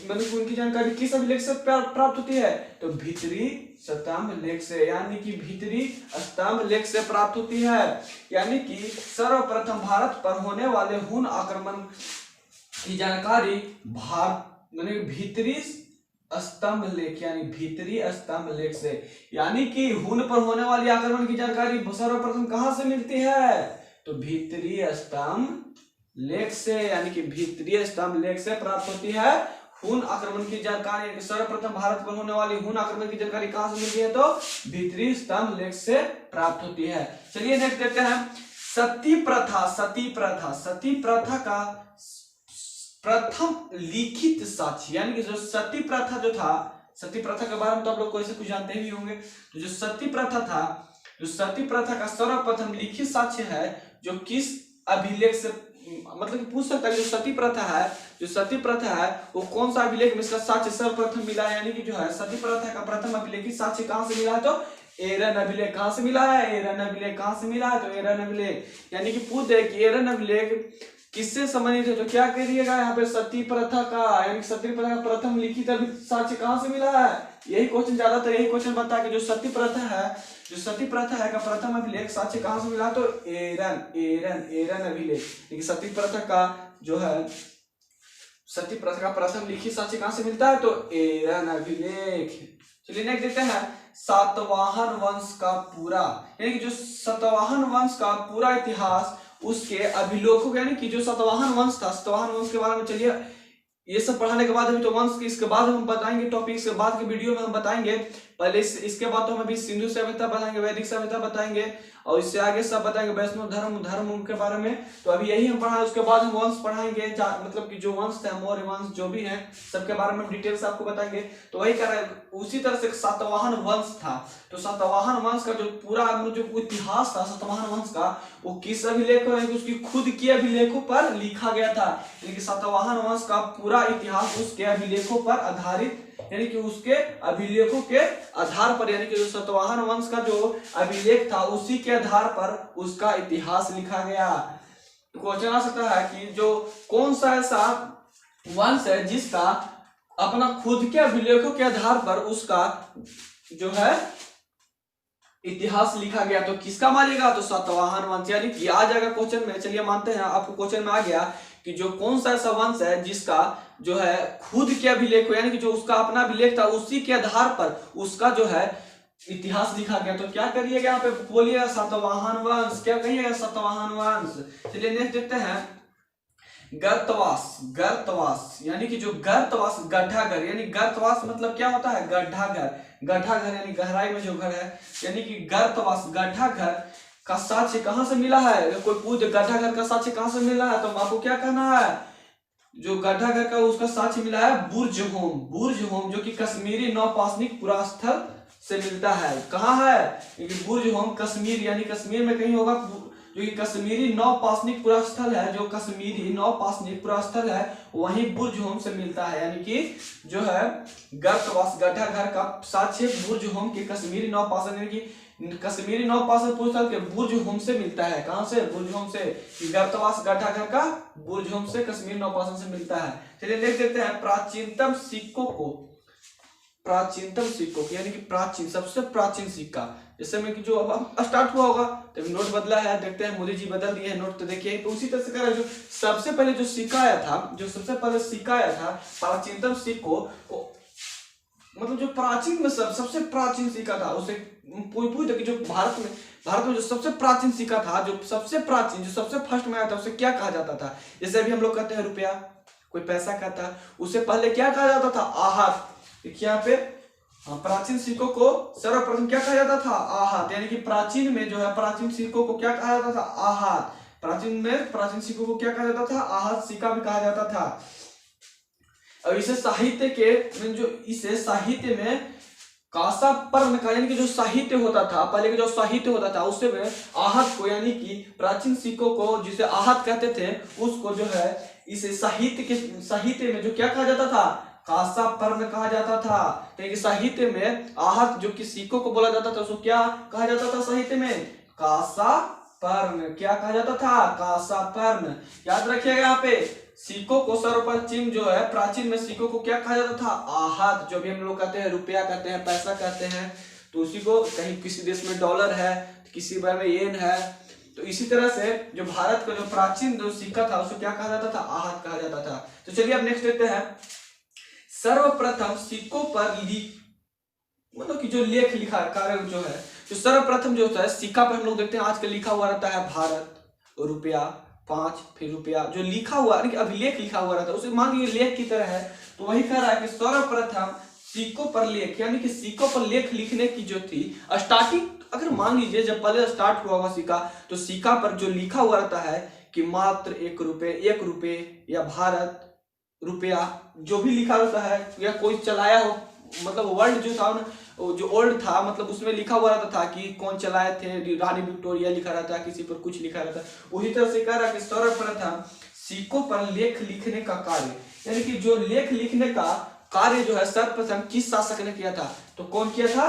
मतलब उनकी जानकारी किस अभिलेख से प्राप्त होती है, तो भीतरी स्तंभ लेख से, यानी कि भीतरी स्तंभ लेख से प्राप्त होती है। यानी कि सर्वप्रथम भारत पर होने वाले हुन आक्रमण की जानकारी भीतरी स्तंभ लेख, यानी भीतरी स्तंभ लेख से, यानी कि हुन पर होने वाली आक्रमण की जानकारी सर्वप्रथम कहां से मिलती है, तो भीतरी स्तंभ लेख से, यानी कि भीतरी स्तंभ लेख से प्राप्त होती है हुन आक्रमण की जानकारी, सर्वप्रथम भारत पर होने वाली हुन आक्रमण की जानकारी कहां से मिलती है? तो भीतरी स्तंभ लेख से प्राप्त होती है। चलिए नेक्स्ट देखते हैं सती प्रथा। सती प्रथा, सती प्रथा का प्रथम लिखित साक्ष्य, यानी कि जो सती प्रथा जो था, सती प्रथा के बारे में तो आप लोग कोई से कुछ जानते ही होंगे। तो जो सती प्रथा था, जो सती प्रथा का सर्वप्रथम लिखित साक्ष्य है जो किस अभिलेख से, मतलब कि पूछ सकता है जो सती प्रथा है, जो सती प्रथा है वो कौन सा अभिलेख में इसका साक्ष्य सर्वप्रथम मिला है, यानी कि जो है सती प्रथा का प्रथम अभिलेखित साक्ष्य कहां से मिला है? तो एरन अभिलेख। कहां से मिला है? एरन अभिलेख। कहां से मिला है? तो एरन अभिलेख। यानी कि पूछ दे कि एरन अभिलेख किससे संबंधित है, तो क्या करिएगा यहाँ पे? सती प्रथा का, यानी सती प्रथा का प्रथम लिखित साक्ष्य कहां से मिला है? यही क्वेश्चन, ज्यादातर यही क्वेश्चन बनता है कि जो सती प्रथा है, जो सती प्रथा है का प्रथम अभिलेख साक्ष्य कहां से मिला? तो एरन, एरन, एरन अभिलेख। लेकिन सती प्रथा का जो है, सती प्रथा का प्रथम लिखित साक्ष्य कहां से मिलता है? तो एरन अभिलेख। चलिए नेक्स्ट देखते हैं सातवाहन वंश का पूरा, यानी कि जो सातवाहन वंश का पूरा इतिहास, उसके अभिलेखों, यानी कि जो सातवाहन वंश था, सातवाहन वंश के बारे में चलिए ये सब पढ़ाने के बाद अभी तो वंश के इसके बाद हम बताएंगे टॉपिक, इसके बाद के वीडियो में हम बताएंगे। पहले इसके बाद तो हम अभी सिंधु सभ्यता बताएंगे, वैदिक सभ्यता बताएंगे और इससे आगे सब बताएंगे वैष्णव धर्म के बारे में। तो अभी यही हम पढ़ाएं, उसके बाद हम वंश पढ़ाएंगे, मतलब कि जो वंश थे, मौर्य वंश जो भी है सबके बारे में डिटेल से आपको बताएंगे। तो वही कर रहे हैं, उसी तरह से सातवाहन वंश था, तो सातवाहन वंश का जो पूरा जो इतिहास था सातवाहन वंश का, वो किस अभिलेख, उसकी खुद के अभिलेखों पर लिखा गया था। यानी कि सातवाहन वंश का पूरा इतिहास उसके अभिलेखों पर आधारित, यानी कि उसके अभिलेखों के आधार पर, यानी कि जो सातवाहन वंश का जो अभिलेख था उसी के आधार पर उसका इतिहास लिखा गया। तो क्वेश्चन आ सकता है कि जो कौन सा ऐसा वंश है जिसका अपना खुद के अभिलेखों के आधार पर उसका जो है इतिहास लिखा गया, तो किसका मानेगा? तो सातवाहन वंश। यानी कि आ जाएगा क्वेश्चन में, चलिए मानते हैं आपको क्वेश्चन में आ गया कि जो कौन सा ऐसा वंश है जिसका जो है खुद के अभिलेख हो, यानी कि जो उसका अपना अभिलेख था उसी के आधार पर उसका जो है इतिहास लिखा गया। तो क्या करिएगा यहाँ पे? बोलिएगा सातवाहन वंश। क्या कहिएगा? सातवाहन वंश। चलिए नेक्स्ट देखते हैं गर्तवास। गर्तवास यानी कि जो गर्तवास, गड्ढा घर, यानी गर्तवास मतलब क्या होता है? गड्ढा घर। गड्ढा घर यानी गहराई में जो घर है, यानी कि गर्तवास, गड्ढा घर का साक्ष्य कहां से मिला है? कोई पूछ गड्ढा घर का साक्ष्य कहां से मिला है, तो आपको क्या कहना है? जो गड्ढा घर का उसका साक्ष्य मिला है बुर्ज होम। बुर्ज होम जो कि कश्मीरी नौपाषाणिक पुरास्थल से मिलता है। कहाँ है? क्योंकि बुर्ज होम कश्मीर, यानी कश्मीर में कहीं होगा, जो कि कश्मीरी नौपाषाणिक पुरास्थल है, जो कश्मीरी नौपाषाणिक पुरास्थल है वहीं बुर्ज होम से मिलता है। यानी कि जो है गर्तवास, गड्ढा घर का साक्ष्य बुर्ज होम के कश्मीरी नौपाषाण, यानी कि कश्मीरी नौपाषाण पुरास्थल के बुर्ज होम से मिलता है। कहां से? बुर्ज होम से। गर्तवास गड्ढा घर का बुर्ज होम से कश्मीरी नौपाषाण से मिलता है। चलिए देख देखते हैं प्राचीनतम सिक्कों को। प्राचीनतम सिक्कों यानी कि प्राचीन, सबसे प्राचीन सिक्का, जैसे में कि जो अब स्टार्ट हुआ होगा तो नोट बदला है, देखते हैं मोदी जी बदल दिए हैं नोट, तो देखिए तो उसी तरह से कर जो सबसे पहले जो सिक्का आया था, जो सबसे पहले सिक्का आया था प्राचीनतम सिक्कों को, मतलब जो प्राचीन में सबसे प्राचीन सिक्का था उसे पूछ कि जो भारत में जो सबसे प्राचीन सिक्का था, जो सबसे प्राचीन, जो सबसे फर्स्ट में आया था उसे क्या कहा जाता था? जैसे अभी हम लोग कहते हैं रुपया, कोई पैसा कहता है, उससे पहले क्या कहा जाता था? आहत। देखिए यहाँ पे प्राचीन सिक्कों को सर्वप्रथम क्या कहा जाता था? आहत। यानी कि प्राचीन में जो है प्राचीन सिक्कों को क्या कहा जाता था? आहत। प्राचीन में प्राचीन सिक्कों को क्या कहा जाता था? आहत सिक्का भी कहा जाता था। और इसे साहित्य के जो इसे साहित्य में कासा पर्व का, यानी कि जो साहित्य होता था पहले के, जो साहित्य होता था उससे में आहत को, यानी कि प्राचीन सिक्कों को जिसे आहत कहते थे उसको जो है इसे साहित्य में जो क्या कहा जाता था? कासा पर्व कहा जाता था। क्योंकि साहित्य में आहत जो कि सिक्कों को बोला जाता था उसको क्या कहा जाता था? साहित्य में कासा पर्व। क्या कहा जाता था? कासा पर्व। याद रखिएगा यहाँ पे सिक्कों को सर्वप्रथम जो है प्राचीन में सिक्कों को क्या कहा जाता था? आहत। जो भी हम लोग कहते हैं रुपया कहते हैं, पैसा कहते हैं, तो उसी को कहीं किसी देश में डॉलर है, किसी बार में येन है, तो इसी तरह से जो भारत का जो प्राचीन जो सिक्का था उसको क्या कहा जाता था? आहत कहा जाता था। तो चलिए अब नेक्स्ट देखते हैं सर्वप्रथम सिक्कों पर मतलब कि जो लेख लिखा कार्य जो है, जो सर्वप्रथम जो होता है सिक्का पे हम लोग देखते हैं आजकल लिखा हुआ रहता है भारत, रुपया 5, फिर रुपया, जो लिखा हुआ अभिलेख लिखा हुआ रहता है उसे मान लीजिए लेख की तरह है, तो वही कह रहा है कि सर्वप्रथम सिक्कों पर लेख, यानी कि सिक्कों पर लेख लिखने की जो थी स्टार्टिंग, अगर मान लीजिए जब पहले स्टार्ट हुआ हुआ सिक्का, तो सिक्का पर जो लिखा हुआ रहता है कि मात्र 1 रुपए या भारत रुपया, जो भी लिखा रहता है, या कोई चलाया हो, मतलब वर्ल्ड जो था ना, जो ओल्ड था, मतलब उसमें लिखा हुआ रहता था कि कौन चलाए थे, रानी विक्टोरिया लिखा रहता है, किसी पर कुछ लिखा रहता है। उसी तरह से कह रहा है कि सर्वप्रथम सिक्कों पर लेख लिखने का कार्य, यानी कि जो लेख लिखने का कार्य जो है सर्वप्रथम किस शासक ने किया था, तो कौन किया था,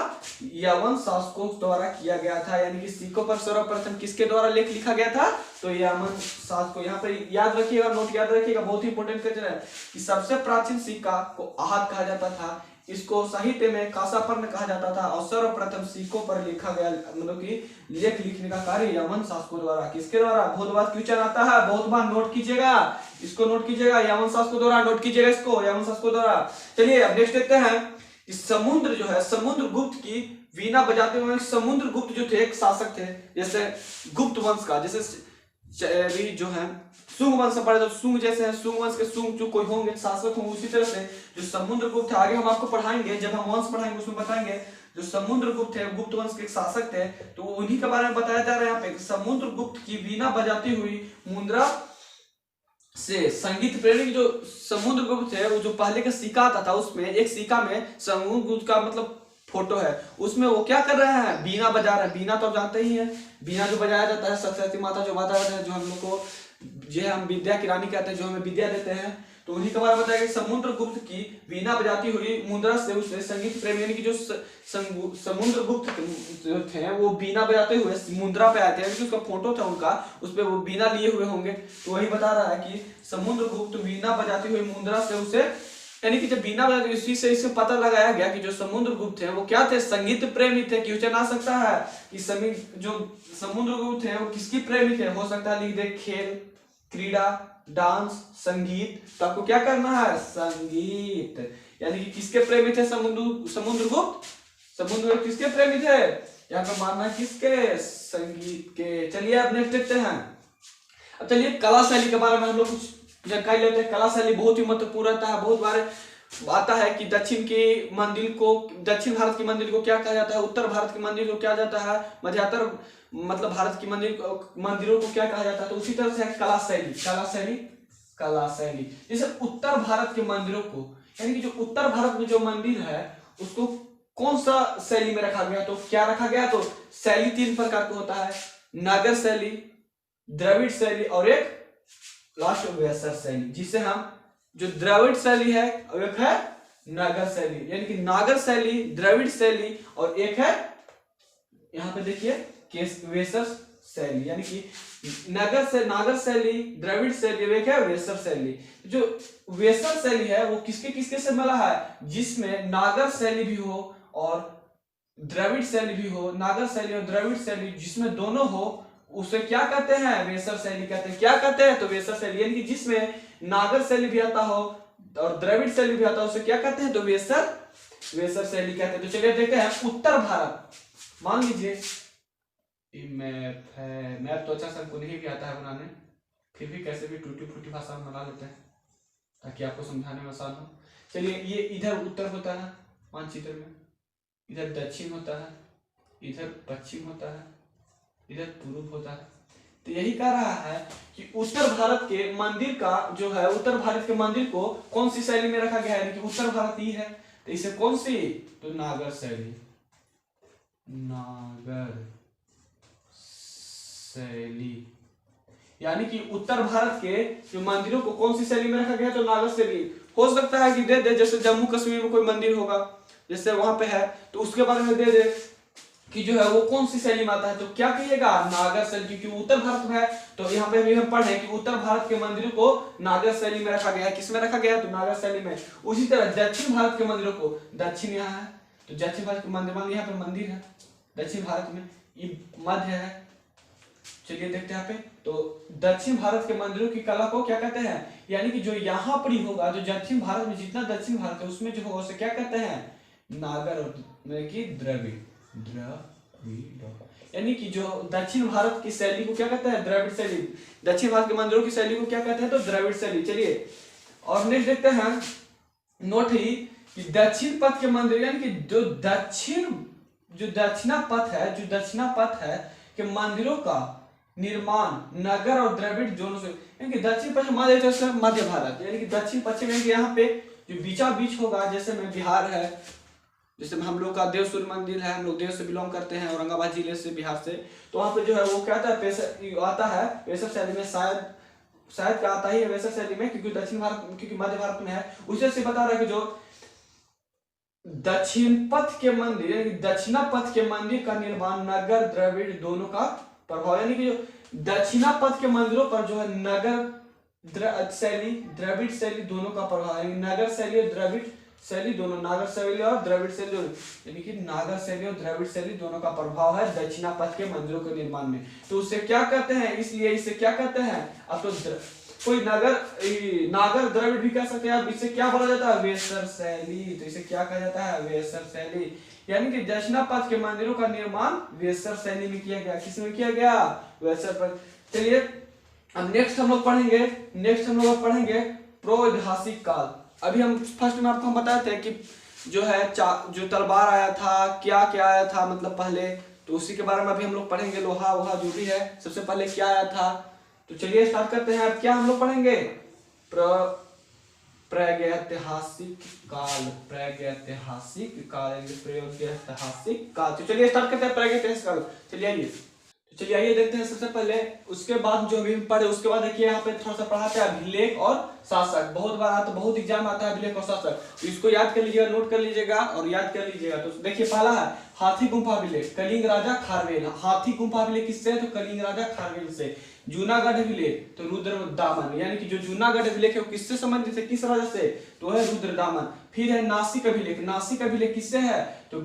यवन शासकों द्वारा किया गया था। यानी कि सिक्कों पर सर्वप्रथम किसके द्वारा लेख लिखा गया था, तो यवन शासकों। यहाँ पर याद रखिएगा, नोट याद रखिएगा, बहुत ही इंपॉर्टेंट क्वेश्चन है कि सबसे प्राचीन सिक्का को आहत कहा जाता था, इसको साहित्य में कांसापर्ण कहा जाता था, और सर्वप्रथम सिक्कों पर लिखा गया, मतलब कि लेख लिखने का कार्य यवन शासकों द्वारा, किसके द्वारा, बहुत बार क्वेश्चन आता है, बहुत बार नोट कीजिएगा, इसको नोट कीजिएगा, यवन शासकों द्वारा, नोट कीजिएगा इसको, यवन शासकों द्वारा। चलिए अब नेक्स्ट देखते हैं कि समुद्र जो है, समुद्रगुप्त की वीणा बजाते हुए समुद्रगुप्त जो थे एक शासक थे, जैसे गुप्त वंश का, जैसे जो है सुंग वंश से पढ़े, तो सुंग जैसे है, सुंग वंश के सुंग जो कोई होंगे शासक होंगे, उसी तरह से जो समुद्रगुप्त थे, आगे हम आपको पढ़ाएंगे, जब हम वंश पढ़ाएंगे उसमें बताएंगे, जो समुद्रगुप्त थे गुप्त वंश के शासक थे, तो उन्हीं के बारे में बताया जा रहा है यहाँ पे। समुद्रगुप्त की वीणा बजाती हुई मुद्रा से संगीत प्रेमी जो समुद्रगुप्त थे, वो जो पहले का सिक्का आता था, उसमें एक सिक्का में समुद्रगुप्त का मतलब फोटो है, उसमें वो क्या कर रहे हैं, बीना बजा रहे हैं। बीना तो आप जानते ही हैं, बीना जो बजाया जाता है, सरस्वती माता जो बजाया जाता है, जो हम लोग को, जो हम विद्या की रानी कहते हैं, जो हमें विद्या देते हैं, तो उन्हीं के बारे में बताया कि समुद्रगुप्त की वीणा बजाती हुई मुद्रा से उसने संगीत प्रेमी, यानी कि जो समुद्रगुप्त थे वो बीना बजाते हुए मुद्रा पे आए थे, यानी कि उसका फोटो था उनका, उस पे वो बीना लिए हुए होंगे, तो वही बता रहा है कि समुद्रगुप्त वीणा बजाती हुई मुद्रा से उसे, यानी कि जब बीना बजाती, इसी से इसे पता लगाया गया कि जो समुद्रगुप्त थे वो क्या थे, संगीत प्रेमी थे। क्वेश्चन आ सकता है कि जो समुद्रगुप्त थे वो किसकी प्रेमी थे, हो सकता है लिख दे खेल, क्रीड़ा, डांस, संगीत, तो आपको क्या करना है, संगीत, यानी कि किसके प्रेमी थे समुद्रगुप्त, समुद्रगुप्त किसके प्रेमी थे, यहाँ पे मानना किसके, संगीत के। चलिए अब नेक्स्ट देखते हैं। अब चलिए कला शैली के बारे में हम लोग कुछ जानकारी लेते हैं। कला शैली बहुत ही महत्वपूर्ण रहता है, बहुत बार आता है कि दक्षिण दक्षिण भारत की मंदिर को क्या कहा जाता है, उत्तर भारत की मंदिर को क्या जाता है, मध्यांतर मतलब भारत की मंदिरों को क्या कहा जाता है, तो उसी तरह से है कला शैली। कला शैली जैसे उत्तर भारत के मंदिरों को, यानी कि जो उत्तर भारत में जो मंदिर है उसको कौन सा शैली में रखा गया, तो क्या रखा गया, तो शैली 3 प्रकार का होता है, नागर शैली, द्रविड़ शैली और एक लास्ट वेसर शैली, जिसे हम जो द्रविड़ शैली है और एक है नागर शैली, यानी कि नागर शैली, द्रविड़ शैली और एक है यहाँ पे देखिए वेसर शैली, यानी कि नागर शैली, द्रविड़ शैली, एक है वेसर शैली। जो वेसर शैली है वो किसके किसके से मिला है, जिसमें नागर शैली भी हो और द्रविड़ शैली भी हो, नागर शैली और द्रविड़ शैली जिसमें दोनों हो, उसे क्या कहते हैं, वेसर शैली कहते हैं। क्या कहते हैं, तो वेसर शैली, यानी कि जिसमें नागर शैली भी आता हो और द्रविड़ शैली भी आता हो, उसे क्या कहते हैं, तो वेसर शैली कहते हैं। तो चलिए देखते हैं उत्तर भारत। मान लीजिए मैप है, मैप तो अच्छा सबको नहीं भी आता है बनाने, फिर भी कैसे भी टूटी फूटी भाषा में बना लेते हैं ताकि आपको समझाने में आसान हो। चलिए ये इधर उत्तर होता है मानचित्र में, इधर दक्षिण होता है, इधर पश्चिम होता है, इधर पूर्व होता है। तो यही कह रहा है कि उत्तर भारत के मंदिर का जो है, उत्तर भारत के मंदिर को कौन सी शैली में रखा गया है, यानी कि उत्तर भारत ही है, तो इसे कौन सी, तो नागर शैली, नागर शैली, यानी कि उत्तर भारत के जो मंदिरों को कौन सी शैली में रखा गया है, तो नागर शैली। हो सकता है कि दे दे, जैसे जम्मू कश्मीर में कोई मंदिर होगा, जैसे वहां पे है, तो उसके बारे में दे दे कि जो है वो कौन सी शैली में आता है, तो क्या कहिएगा, नागर शैली, क्योंकि उत्तर भारत में है। तो यहाँ पे भी हम पढ़े कि उत्तर भारत के मंदिरों को नागर शैली में रखा गया है। किसमें रखा गया है, तो नागर शैली में। उसी तरह दक्षिण भारत के मंदिरों को, दक्षिण यहाँ है तो दक्षिण भारत के मंदिर, मान यहाँ पे मंदिर है दक्षिण भारत में, ये मध्य है। चलिए देखते हैं यहाँ पे, तो दक्षिण भारत के मंदिरों की कला को क्या कहते हैं, यानी कि जो यहाँ पर ही होगा, जो दक्षिण भारत में जितना दक्षिण भारत है उसमें जो होगा उसे क्या कहते हैं, नागर, और द्रविड़, यानी कि जो दक्षिण भारत की शैली को क्या कहते हैं, द्रविड़ शैली। दक्षिण भारत के मंदिरों की शैली को क्या कहते हैं, तो द्रविड़ शैली। चलिए और नेक्स्ट देखते हैं, नोट ही कि दक्षिण पथ के मंदिर यानी कि जो दक्षिणा पथ है कि मंदिरों का निर्माण नगर और द्रविड़ दोनों से, यानी कि दक्षिण पश्चिम मध्य भारत, यानी कि दक्षिण पश्चिम, यानी कि यहाँ पे जो बीचा बीच होगा, जैसे में बिहार है, जैसे हम लोग का देव सूर्य मंदिर है, हम लोग देव से बिलोंग करते हैं, औरंगाबाद जिले से, बिहार से, तो वहाँ पे जो है वो क्या आता है वैसा शैली में, शायद क्या आता ही है वैसा शैली में, क्योंकि दक्षिण भारत, क्योंकि मध्य भारत में है, उसे से बता रहा है कि जो दक्षिण पथ के मंदिर यानी दक्षिणा पथ के मंदिर का निर्माण नगर द्रविड़ दोनों का प्रभाव, यानी कि जो दक्षिणा पथ के मंदिरों पर जो है नगर शैली द्रविड़ शैली दोनों का प्रभाव, यानी नगर शैली और द्रविड़ शैली दोनों, नागर शैली और द्रविड़ शैली दोनों, यानी कि नागर शैली और द्रविड़ शैली दोनों का प्रभाव है दक्षिणा पथ के मंदिरों के निर्माण में। तो उसे क्या कहते हैं, इसलिए इसे क्या कहते हैं, अब तो कोई नागर द्रविड़ भी कह सकते हैं, इसे क्या बोला जाता है, वेसर शैली, तो इसे क्या कहा जाता है, वेसर शैली, यानी कि दक्षिणा पथ के मंदिरों का निर्माण वेसर शैली में किया गया, किसमें किया गया, वेसर पर। चलिए अब नेक्स्ट हम लोग पढ़ेंगे प्रो-ऐतिहासिक काल। अभी हम फर्स्ट में आपको हम बताए थे कि जो है जो तलवार आया था, क्या क्या आया था मतलब पहले, तो उसी के बारे में अभी हम लोग पढ़ेंगे, लोहा वोहा जो भी है, सबसे पहले क्या आया था। तो चलिए स्टार्ट करते हैं। अब क्या हम लोग पढ़ेंगे, प्रागैतिहासिक काल। तो चलिए स्टार्ट करते हैं प्रागैतिहासिक काल। चलिए आइए देखते हैं सबसे पहले, उसके बाद जो भी पढ़े उसके बाद देखिए यहाँ पे थोड़ा सा पढ़ाते हैं अभिलेख और शासक। बहुत बार आता, बहुत एग्जाम आता है अभिलेख और शासक, तो इसको याद कर लीजिएगा, नोट कर लीजिएगा और याद कर लीजिएगा। तो देखिए पहला है हाथी गुम्फा अभिलेख, कलिंग राजा खारवेल। हाथी गुम्फा अभिलेख किससे, तो कलिंग राजा खारवेल से। जूनागढ़ अभिलेख तो रुद्र दामन, यानी कि जो जूनागढ़ अभिलेख है वो किससे संबंधित है, किस राजा से, तो है रुद्र दामन। फिर है नासिक अभिलेख, नासिक अभिलेख किससे है, तो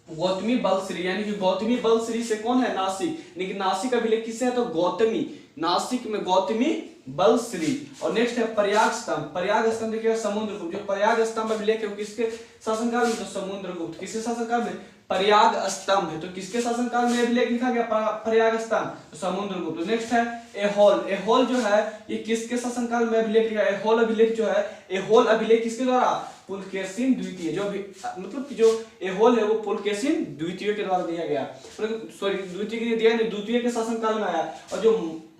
गौतमी बलश्री, यानी कि गौतमी बलश्री से कौन है, नासिक, यानी कि नासिक अभिलेख किससे है, तो गौतमी, नासिक में गौतमी बलश्री। और नेक्स्ट है प्रयाग स्तंभ, प्रयाग स्तंभ देखिएगा समुद्रगुप्त, जो प्रयाग स्तंभ अभिलेख है किसके शासनकाल में, तो समुद्रगुप्त। किसके शासनकाल में, प्रयाग स्तंभ है, तो किसके शासनकाल में अभिलेख लिखा गया, प्रयाग स्तंभ, तो समुद्रगुप्त। नेक्स्ट है एहोल, एहोल जो है ये किसके शासनकाल में अभिलेख लिखा, एहोल अभिलेख जो है, एहोल अभिलेख किसके द्वारा, पुलकेशिन द्वितीय, जो भी मतलब कि जो एहोल है वो पुलकेशिन द्वितीय के द्वारा दिया गया, सॉरी द्वितीय के लिए दिया नहीं, द्वितीय के शासनकाल में आया। और जो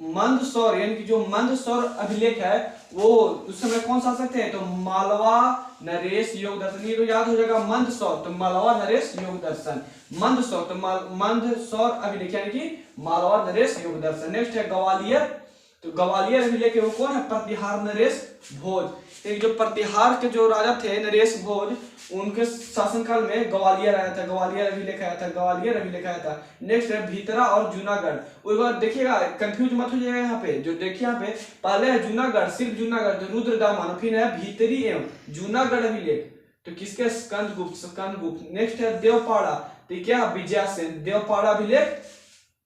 मंदसौर, यानी कि जो मंदसौर अभिलेख है वो उस समय कौन शासक थे, तो मालवा नरेश योग दर्शन, ये तो याद हो जाएगा, मंदसौर तो मालवा नरेश योग दर्शन, मंदसौर तो मंदसौर अभिलेख यानी कि मालवा नरेश योग दर्शन। नेक्स्ट है ग्वालियर, तो ग्वालियर अभिलेख वो कौन है, प्रतिहार नरेश भोज, एक जो प्रतिहार के जो राजा थे नरेश भोज, उनके शासनकाल में ग्वालियर आया था, ग्वालियर अभिलेख आया था, ग्वालियर अभिलेख आया था। नेक्स्ट है भीतरा और जूनागढ़, उसके बाद देखिएगा कंफ्यूज मत हो जाएगा, यहाँ पे जो देखिए यहाँ पे पहले है जूनागढ़, सिर्फ जूनागढ़, तो रुद्र दामन, फिर है भीतरी एवं जूनागढ़ अभिलेख, तो किसके, स्कंदगुप्त। नेक्स्ट है देवपाड़ा, तो क्या विजयासेन, देवपाड़ा अभिलेख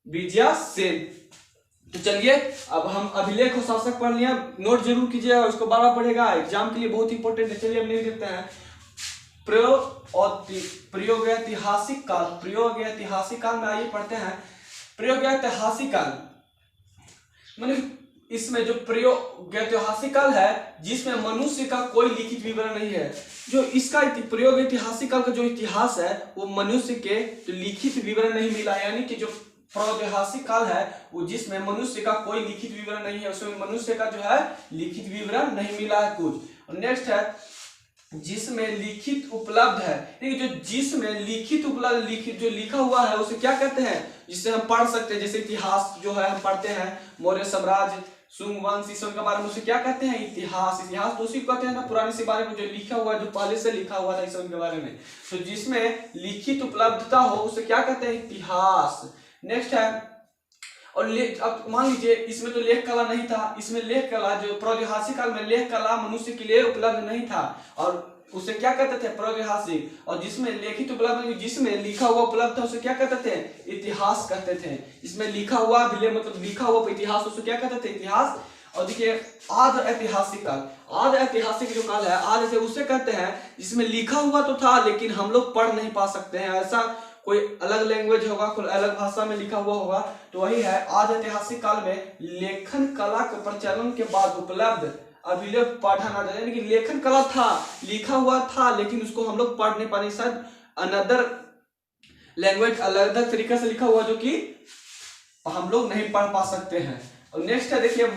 विजयासेन। तो चलिए अब हम अभिलेख और शासक पढ़ लिया, नोट जरूर कीजिएगा, उसको बार बार पढ़ेगा, एग्जाम के लिए बहुत इंपॉर्टेंट है। चलिए हम लिख देते हैं प्रागैतिहासिक काल, प्रागैतिहासिक काल में आइए पढ़ते हैं। प्रागैतिहासिक काल माने इसमें जो प्रागैतिहासिक काल है जिसमें मनुष्य का कोई लिखित विवरण नहीं है, जो इसका प्रागैतिहासिक काल का जो इतिहास है वो मनुष्य के लिखित विवरण नहीं मिला, यानी कि जो प्रागैतिहासिक काल है वो जिसमें मनुष्य का कोई लिखित विवरण नहीं है, उसमें मनुष्य का जो है लिखित विवरण नहीं मिला है कुछ। और नेक्स्ट है जिसमें लिखित उपलब्ध है, जो जिसमें लिखित उपलब्ध, लिखित जो लिखा हुआ है उसे क्या कहते हैं, जिससे हम पढ़ सकते हैं, जैसे इतिहास जो है हम पढ़ते हैं, मौर्य साम्राज्य, शुंग वंश, इस के बारे में उसे क्या कहते हैं, इतिहास। इतिहास तो उसी को कहते हैं ना, पुराने से बारे में जो लिखा हुआ है, जो पहले से लिखा हुआ था इस के बारे में, तो जिसमें लिखित उपलब्धता हो उसे क्या कहते हैं, इतिहास। नेक्स्ट है और अब मान लीजिए इसमें तो लेख कला नहीं था, इसमें लेख कला जो प्रागैतिहासिक काल में लेख कला मनुष्य के लिए उपलब्ध नहीं था और उसे क्या कहते थे, प्रागैतिहासिक। और जिसमें लिखित उपलब्ध, जिसमें लिखा हुआ उपलब्ध था उसे क्या कहते थे, इतिहास कहते थे। इसमें लिखा हुआ भी मतलब लिखा हुआ इतिहास उसे क्या कहते थे, इतिहास। और देखिए आद ऐतिहासिक काल, आद ऐतिहासिक जो काल है आद से उसे कहते हैं जिसमें लिखा हुआ तो था लेकिन हम लोग पढ़ नहीं पा सकते हैं, ऐसा कोई अलग लैंग्वेज होगा, कोई अलग भाषा में लिखा हुआ होगा, तो वही है। आज ऐतिहासिक काल में लेखन कला के प्रचलन के बाद उपलब्ध अभिलेख पढ़ा ना जाए, यानी कि लेखन कला था, लिखा हुआ था लेकिन उसको हम लोग पढ़ नहीं पाए, शायद अनदर लैंग्वेज अलग तरीके से लिखा हुआ जो कि हम लोग नहीं पढ़ पा सकते हैं। और नेक्स्ट है देखिए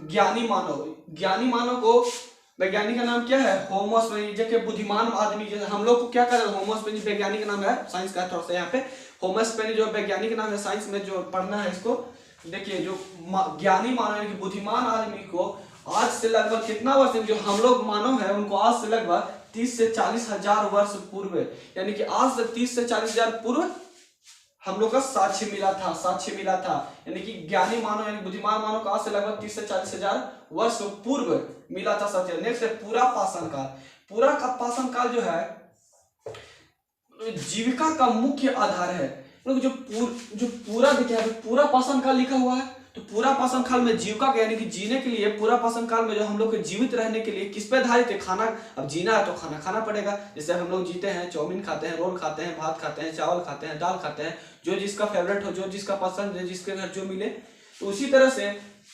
ज्ञानी मानव। ज्ञानी मानव को वैज्ञानिक का नाम क्या है? होमो सेपियंस, जो कि बुद्धिमान आदमी, जैसे हम लोग को क्या कर रहे हैं, होमो सेपियंस वैज्ञानिक का नाम है, साइंस का थोड़ा सा यहाँ पे होमो सेपियंस जो वैज्ञानिक का नाम है, साइंस में जो पढ़ना है इसको देखिए, जो ज्ञानी मानव यानी कि बुद्धिमान आदमी को आज से लगभग कितना वर्ष, जो हम लोग मानव है उनको आज से लगभग 30 से 40 हजार वर्ष पूर्व, यानी कि आज से 30 से 40 हजार पूर्व हम लोग का साक्ष्य मिला था, यानी कि ज्ञानी मानव यानी बुद्धिमान मानव का आज से लगभग 30 से 40 हजार वर्ष पूर्व मिला था साक्ष्य। नेक्स्ट है पूरा पाषाण काल। पूरा का पाषाण काल जो है जीविका का मुख्य आधार है। जो पूरा देखिए पूरा पाषाण काल लिखा हुआ है, तो पूरा पाषाण काल में जीविका का यानी कि जीने के लिए, पूरा पाषाण काल में जो हम लोग के जीवित रहने के लिए किस पे आधारित है? खाना। अब जीना है तो खाना खाना पड़ेगा, जैसे हम लोग जीते हैं, चाउमीन खाते हैं, रोल खाते हैं, भात खाते हैं, चावल खाते हैं, दाल खाते हैं, जो जिसका फेवरेट हो, जो जिसका पसंद है, जिसके घर जो मिले। तो उसी तरह से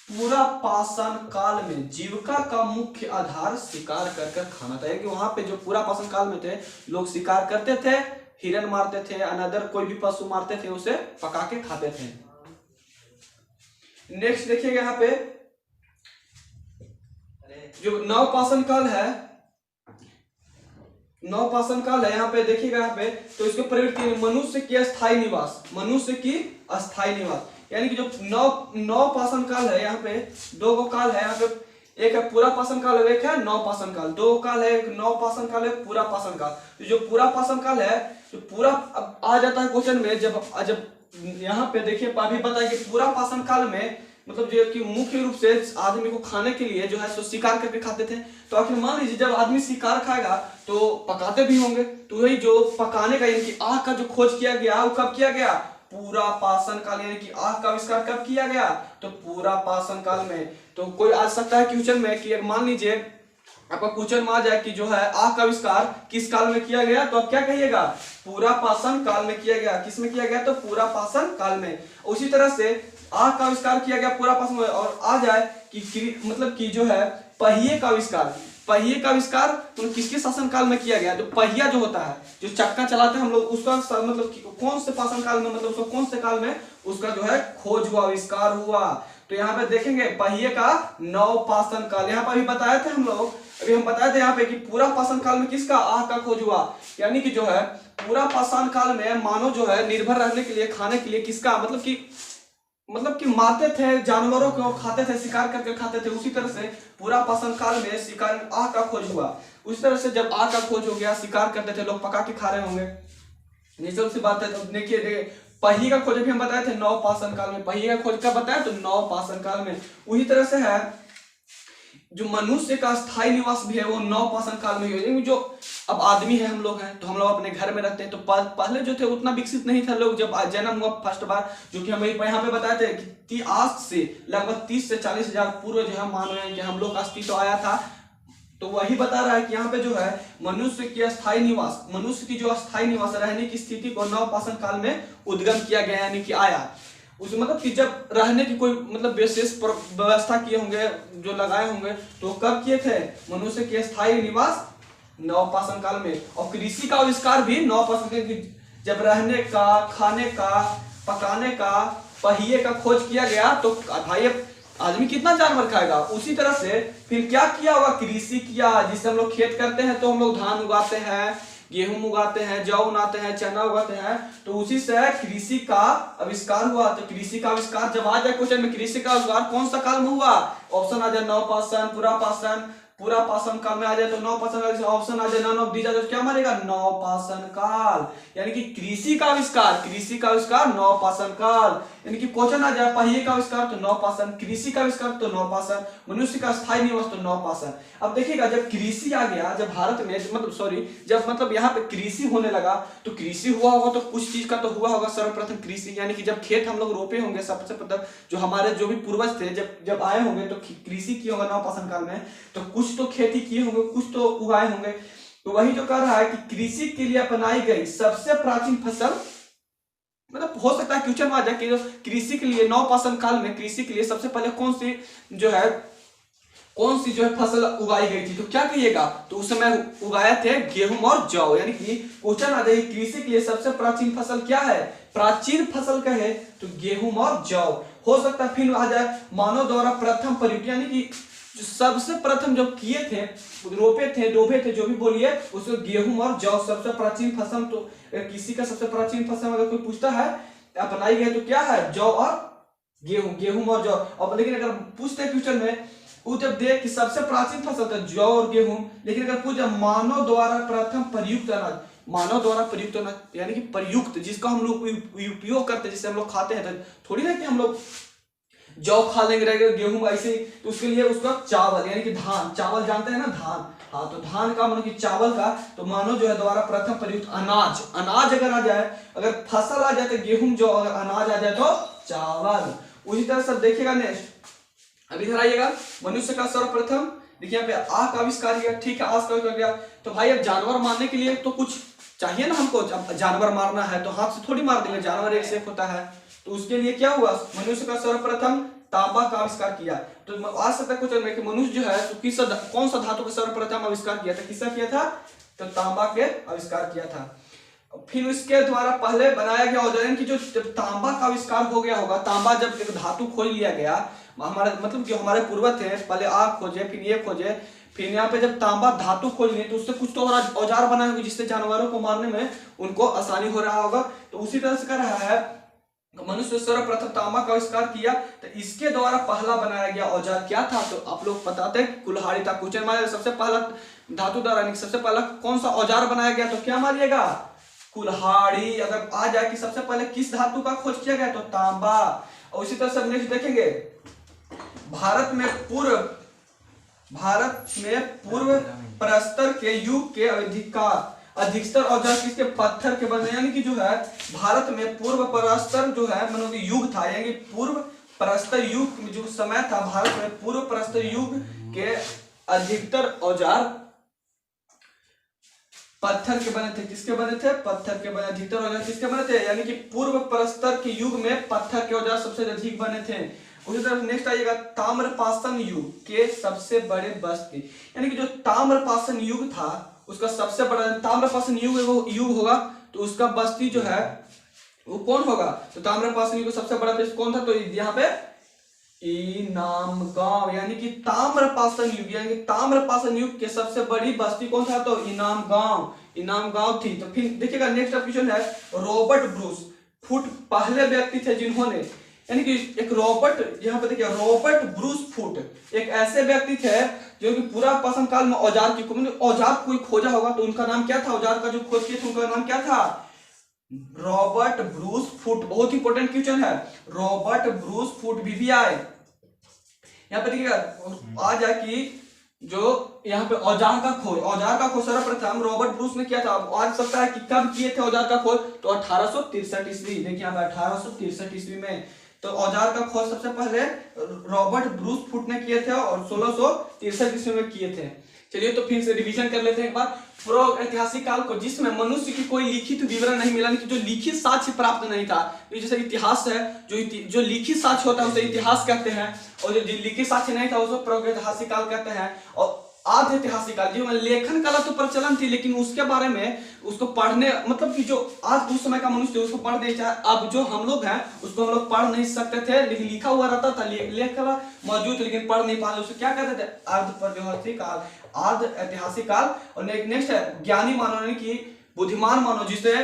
पूरा पाषाण काल में जीविका का मुख्य आधार शिकार कर खाना था, कि वहां पे जो पूरा पाषाण काल में थे लोग शिकार करते थे, हिरन मारते थे, अनदर कोई भी पशु मारते थे, उसे पका के खाते थे। नेक्स्ट देखिएगा यहाँ पे जो नवपाषाण काल है, नवपाषाण काल है, यहाँ पे देखिएगा यहाँ पे, तो इसके प्रवृत्ति मनुष्य की अस्थायी निवास, मनुष्य की अस्थायी निवास, यानी कि जो नवपाषाण काल है, यहाँ पे दो गो काल है, यहाँ पे एक है पूरा पाषाण काल, एक है नवपाषाण काल, दो काल है, एक नवपाषाण काल है, पूरा पाषाण काल। तो जो पूरा पाषाण काल है, जो पूरा अब आ जाता है क्वेश्चन में, जब यहाँ पे देखिए अभी बताया कि पूरा पाषाण काल में मतलब जो कि मुख्य रूप से आदमी को खाने के लिए जो है सो शिकार करके खाते थे। तो आखिर मान लीजिए जब आदमी शिकार खाएगा तो पकाते भी होंगे, तो वही जो पकाने का यानी कि आग का जो खोज किया गया वो कब किया गया? पूरा पाषाण काल, यानी कि आग का आविष्कार कब किया गया? तो पूरा पाषाण काल में। तो कोई आ सकता है क्वेश्चन में कि मान लीजिए आपका क्वेश्चन में आ जाए कि जो है आग का आविष्कार किस काल में किया गया, तो आप क्या कहिएगा? पूरा पाषाण काल में किया गया। किस में किया गया? तो पूरा पाषाण काल में। उसी तरह से आग का आविष्कार किया गया पूरा पाषाण में। और आ जाए कि मतलब कि जो है पहिए का आविष्कार, पहिए का आविष्कार तो किसके शासन काल में किया गया? जो पहिया जो होता है, जो चक्का चलाते हैं हम लोग, उसका मतलब कौन से पाषाण काल में, मतलब उसको कौन से काल में उसका जो है खोज हुआ, आविष्कार हुआ। तो यहाँ पे देखेंगे पहिए का नवपाषाण काल, यहाँ पर अभी बताए थे हम लोग, अभी हम बताए थे यहाँ पे कि पूरा पाषाण काल में किसका? आग का खोज हुआ। यानी कि जो है पूरा पाषाण काल में मानव जो है निर्भर रहने के लिए, खाने के लिए किसका मतलब कि मारते थे, जानवरों को खाते थे, शिकार करके खाते थे। उसी तरह से पूरा पाषाण काल में शिकार आग का खोज हुआ। उसी तरह से जब आग का खोज हो गया, शिकार करते थे लोग, पका के खा रहे होंगे, नेचुरल सी बात है। तो देखिए पहिए का खोज भी हम बताए थे नवपाषाण काल में, पहिए का खोज कब बताया? तो नवपाषाण काल में। उसी तरह से है जो मनुष्य का स्थायी निवास भी है वो नवपाषाण काल में ही है। जो अब आदमी है, हम लोग हैं, तो हम लोग अपने घर में रहते हैं, तो पहले जो थे उतना विकसित नहीं था लोग। जब जन्म हुआ फर्स्ट बार, जो कि हम यहाँ पे बताए थे कि आज से लगभग 30 से 40 हजार पूर्व जो है मानव है कि हम लोग का अस्तित्व आया था। तो वही बता रहा है कि यहाँ पे जो है मनुष्य की अस्थायी निवास, मनुष्य की जो अस्थायी निवास रहने की स्थिति को नवपाषाण काल में उद्गम किया गया, यानी कि आया। उस मतलब कि जब रहने की कोई मतलब विशेष व्यवस्था किए होंगे, जो लगाए होंगे, तो कब किए थे? मनुष्य के स्थायी निवास नवपाषाण काल में। और कृषि का आविष्कार भी नवपाषाण काल में, जब रहने का, खाने का, पकाने का, पहिए का खोज किया गया, तो भाई आदमी कितना जानवर खाएगा। उसी तरह से फिर क्या किया होगा? कृषि किया, जिससे हम लोग खेत करते हैं, तो हम लोग धान उगाते हैं, गेहूं उगाते हैं, जौ उगाते हैं, चना उगाते हैं। तो उसी से कृषि का आविष्कार हुआ। तो कृषि का आविष्कार जब आ जाए क्वेश्चन में, कृषि का आविष्कार कौन सा काल में हुआ? ऑप्शन आ जाए नवपाषाण, पूरा पाषाण काल में आ जाए तो नवपाषाण काल। ऑप्शन आ जाए नन ऑफ दीज, तो क्या मारेगा? नवपाषाण काल। यानी कि कृषि का आविष्कार नवपाषाण काल। यानी कि क्वेश्चन आ जाए पहिए का आविष्कार तो नवपाषाण, कृषि का आविष्कार तो नवपाषाण, मनुष्य का स्थायी निवास तो नवपाषाण। अब देखिएगा जब कृषि आ गया, जब भारत में जब यहाँ पे कृषि होने लगा, तो कृषि हुआ होगा तो कुछ चीज का तो हुआ होगा। सर्वप्रथम कृषि, यानी कि जब खेत हम लोग रोपे होंगे, सबसे प्रथम जो हमारे जो भी पूर्वज थे जब आए होंगे, तो कृषि किया होगा नवपाषाण काल में, तो कुछ तो खेती किए होंगे, कुछ तो उगाए होंगे। तो वही जो कर रहा है कि कृषि के लिए अपनाई गई सबसे प्राचीन फसल, मतलब हो सकता है क्वेश्चन आ जाए कि कृषि के लिए नवपाषाण काल में कृषि के लिए सबसे पहले कौन सी जो है कौन सी जो है फसल उगाई गई थी, तो क्या कहिएगा, तो उस समय उगाए थे गेहूं और जौ। यानी कि क्वेश्चन आ जाए कृषि के लिए सबसे प्राचीन फसल क्या है, प्राचीन फसल कहे तो गेहूं और जौ हो सकता है। फिर आ जाए मानव द्वारा प्रथम प्रयुक्त, यानी कि जो सबसे प्रथम जो किए थे, रोपे थे, डोबे थे, जो भी बोलिए, उसको गेहूं और जौ सबसे प्राचीन फसल। तो किसी का सबसे प्राचीन फसल अगर कोई पूछता है अपनाई गई तो क्या है, जौ और गेहूं, गेहूं और जौ। अब लेकिन अगर पूछते हैं फ्यूचर में, वो जब देख कि सबसे प्राचीन फसल था जौ और गेहूं, लेकिन अगर पूछे मानव द्वारा प्रथम प्रयुक्त अनाज, मानव द्वारा प्रयुक्त अनाज यानी कि प्रयुक्त जिसका हम लोग उपयोग करते हैं, जिसे हम लोग खाते हैं, तो थोड़ी ना कि हम लोग जौ खा लेंगे रहेगा गेहूं ऐसे, तो उसके लिए उसका चावल यानी कि धान, चावल जानते हैं ना धान, हाँ, तो धान का मतलब कि चावल का, तो मानव जो है द्वारा प्रथम प्रयुक्त अनाज, अनाज अगर आ जाए, अगर फसल आ जाए तो गेहूं, जो अगर अनाज आ जाए तो चावल। उसी तरह से देखिएगा नेक्स्ट, अब इधर आइएगा, मनुष्य का सर्वप्रथम, देखिए यहाँ पे आग का आविष्कार किया, ठीक है, आग का कर गया। तो भाई अब जानवर मारने के लिए तो कुछ चाहिए ना हमको, जब जानवर मारना है तो हाथ से थोड़ी मार देंगे, जानवर एक से एक होता है। तो उसके लिए क्या हुआ, मनुष्य का सर्वप्रथम तांबा का आविष्कार किया। तो आज से तक कुछ कि मनुष्य जो है तो किस कौन सा धातु का सर्वप्रथम आविष्कार किया था, किसका किया था, तो तांबा के आविष्कार किया था। फिर उसके द्वारा पहले बनाया गया औजार की, जो तांबा का आविष्कार हो गया होगा, तांबा जब एक धातु खोज लिया गया, हमारे मतलब जो हमारे पूर्वज थे पहले आग खोजे, फिर ये खोजे, फिर यहाँ पे जब तांबा धातु खोज लिए तो उससे कुछ तो औजार बनाए होंगे जिससे जानवरों को मारने में उनको आसानी हो रहा होगा। तो उसी तरह से कर रहा है, मनुष्य सर्वप्रथम तांबा का आविष्कार किया, तो इसके द्वारा पहला बनाया गया औजार क्या था, तो आप लोग बताते हैं कुल्हाड़ी था। क्वेश्चन मारे सबसे पहला धातु द्वारा सबसे पहला कौन सा औजार बनाया गया, तो क्या मारिएगा, कुल्हाड़ी। अगर आ जाए कि सबसे पहले किस धातु का खोज किया गया, तो तांबा। और उसी तरह से नेक्स्ट देखेंगे, भारत में पूर्व प्रस्तर के युग के अधिकतर औजार किसके, पत्थर के बने। यानी कि जो है भारत में पूर्व प्रस्तर जो है मतलब युग था, यानी पूर्व प्रस्तर युग में जो समय था, भारत में पूर्व प्रस्तर युग के अधिकतर औजार पत्थर के बने थे। किसके बने थे, पत्थर के बने। अधिकतर औजार किसके बने थे, यानी कि पूर्व प्रस्तर के युग में पत्थर के औजार सबसे अधिक बने थे। उसी तरह नेक्स्ट आइएगा, ताम्रपाषाण युग के सबसे बड़े बस्ती, यानी कि जो ताम्रपाषाण युग था उसका सबसे बड़ा ताम्रपाषाण युग होगा, तो उसका बस्ती जो है वो कौन होगा, तो ताम्रपाषाण युग सबसे बड़ा देश कौन था, तो यहाँ पे इनामगांव। यानी कि ताम्रपाषाण युग, यानी कि ताम्रपाषाण युग के सबसे बड़ी बस्ती कौन था, तो इनामगांव थी। तो फिर देखिएगा नेक्स्ट क्वेश्चन है, रॉबर्ट ब्रूस फुट पहले व्यक्ति थे जिन्होंने, यानी कि एक रॉबर्ट, यहाँ पे देखिए रॉबर्ट ब्रूस फुट एक ऐसे व्यक्ति थे जो कि पूरा पाषाण काल में औजार कोई खोजा होगा, तो उनका नाम क्या था, औजार का जो खोज किया था उनका नाम क्या था, रॉबर्ट ब्रूस फुट। बहुत इंपॉर्टेंट क्वेश्चन है, रॉबर्ट ब्रूस फुट BBI। यहाँ पे देखिएगा आ जाए कि जो यहाँ पे औजार का खोज सर्वप्रथम रॉबर्ट ब्रूस ने किया था। आज सकता है कि कब किए थे औजार का खोज, तो 1863 ईस्वी। देखिए यहाँ पे 1863 ईस्वी में तो औजार का खोज सबसे पहले रॉबर्ट ब्रूस फुट ने किए थे और 1663 ईस्वी में किए थे। चलिए तो फिर से रिवीजन कर लेते हैं एक बार पूर्व ऐतिहासिक काल को, जिसमें मनुष्य की कोई लिखित विवरण नहीं मिला, जो लिखित साक्ष्य प्राप्त नहीं था। तो जैसे इतिहास है, जो लिखित साक्ष्य होता है उसे इतिहास कहते हैं, और जो लिखित साक्ष्य नहीं था उसे प्रागैतिहासिक काल कहते हैं। और आद्य ऐतिहासिक काल जो लेखन कला तो प्रचलन थी, लेकिन उसके बारे में उसको पढ़ने मतलब कि जो आज उस समय का मनुष्य उसको पढ़ नहीं चाहे, अब जो हम लोग हैं उसको हम लोग पढ़ नहीं सकते थे, लेकिन लिखा हुआ रहता था, लेख कला मौजूद लेकिन पढ़ नहीं पाते, उसे क्या कहते थे, आद्य ऐतिहासिक काल। और नेक्स्ट है ज्ञानी मानव, यानी कि बुद्धिमान मानव, जिसे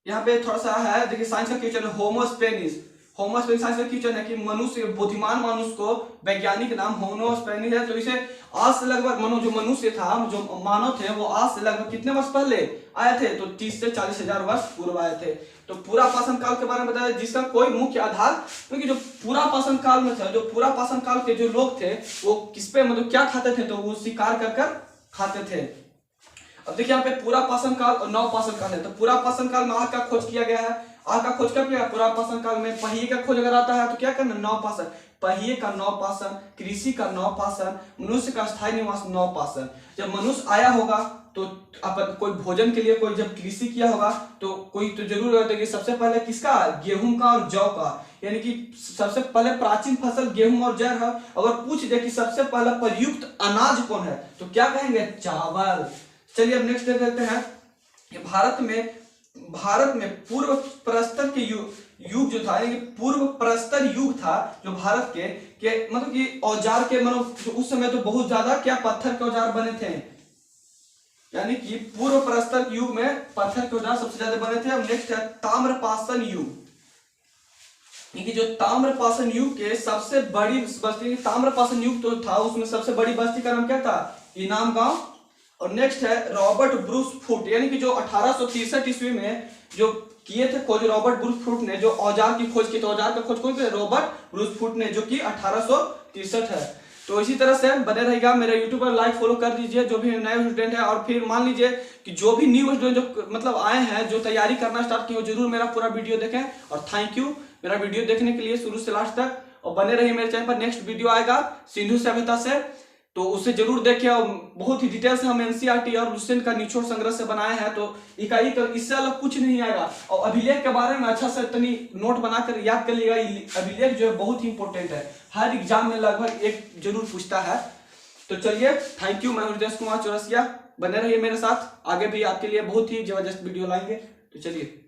यहाँ पे थोड़ा सा है, देखिए साइंस का क्वेश्चन है, होमोस्पेनिस साइंस का क्वेश्चन है कि मनुष्य बुद्धिमान मनुष्य को वैज्ञानिक नाम होमोस्पेनिस है। तो इसे आज से लगभग जो मनुष्य था, जो मानव थे, वो आज से लगभग कितने वर्ष पहले आए थे, तो 30 से 40 हजार वर्ष पूर्व आए थे। तो पूरा पाषाण काल के बारे में बताया, जिसका कोई मुख्य आधार, क्योंकि जो पूरा पाषाण काल में था, जो पूरा पाषाण काल के जो लोग थे वो किस पे मतलब क्या खाते थे, तो वो शिकार कर खाते थे। अब देखिए यहाँ पे पूरा पाषाण काल और नव पाषाण काल है। तो पूरा पाषाण काल में आग का खोज किया गया है, आग का खोज कब किया, पूरा पाषाण काल में। पहिए का खोज अगर आता है तो क्या करना, नव पाषाण, पहिए का नवपाषाण, कृषि का नवपाषाण, मनुष्य का स्थायी निवास नवपाषाण। जब मनुष्य आया होगा तो अपन कोई भोजन के लिए कोई जब कृषि किया होगा तो कोई तो जरूर रहता है कि सबसे पहले किसका, गेहूं का और जौ का, यानी कि सबसे पहले प्राचीन फसल गेहूं और जौ है। अगर पूछ दे कि सबसे पहला प्रयुक्त अनाज कौन है तो क्या कहेंगे, चावल। चलिए अब नेक्स्ट देखते हैं कि भारत में पूर्व प्रस्तर के युग जो था, यानी पूर्व प्रस्तर युग था जो भारत के मतलब कि औजार के मतलब उस समय तो बहुत ज्यादा क्या पत्थर के औजार बने थे, यानी कि पूर्व प्रस्तर युग में पत्थर के औजार सबसे ज्यादा बने थे। अब नेक्स्ट है ताम्रपाषाण युग, कि जो ताम्रपाषाण युग के सबसे बड़ी बस्ती, ताम्रपाषाण युग तो था उसमें सबसे बड़ी बस्ती का नाम क्या था, इनाम गांव। और नेक्स्ट है रॉबर्ट ब्रूस फुट, यानी कि जो 1863 ईस्वी में जो किए थे खोज रॉबर्ट ब्रूस फुट ने, जो औजार की खोज की, तो औजार का खोज कौन किया, रॉबर्ट ब्रूस फुट ने, जो कि 1863 है। तो इसी तरह से बने रहेगा मेरे यूट्यूब पर, लाइक फॉलो कर दीजिए जो भी नए स्टूडेंट है। और फिर मान लीजिए कि जो भी न्यू स्टूडेंट जो मतलब आए हैं जो तैयारी करना स्टार्ट किए, जरूर मेरा पूरा वीडियो देखें। और थैंक यू मेरा वीडियो देखने के लिए शुरू से लास्ट तक, और बने रहिए मेरे चैनल पर। नेक्स्ट वीडियो आएगा सिंधु सभ्यता से, तो उसे जरूर देखिए। बहुत ही डिटेल से हम एनसीईआरटी और लुसेंट का निचोड़ संग्रह से बनाए हैं, तो इकाई का इससे अलग कुछ नहीं आएगा। और अभिलेख के बारे में अच्छा से तनी नोट बनाकर याद कर लीजिएगा, अभिलेख जो है बहुत ही इंपॉर्टेंट है, हर एग्जाम में लगभग एक जरूर पूछता है। तो चलिए थैंक यू, मैं हृदय कुमार चौरसिया, बने रहिए मेरे साथ, आगे भी आपके लिए बहुत ही जबरदस्त वीडियो लाएंगे। तो चलिए।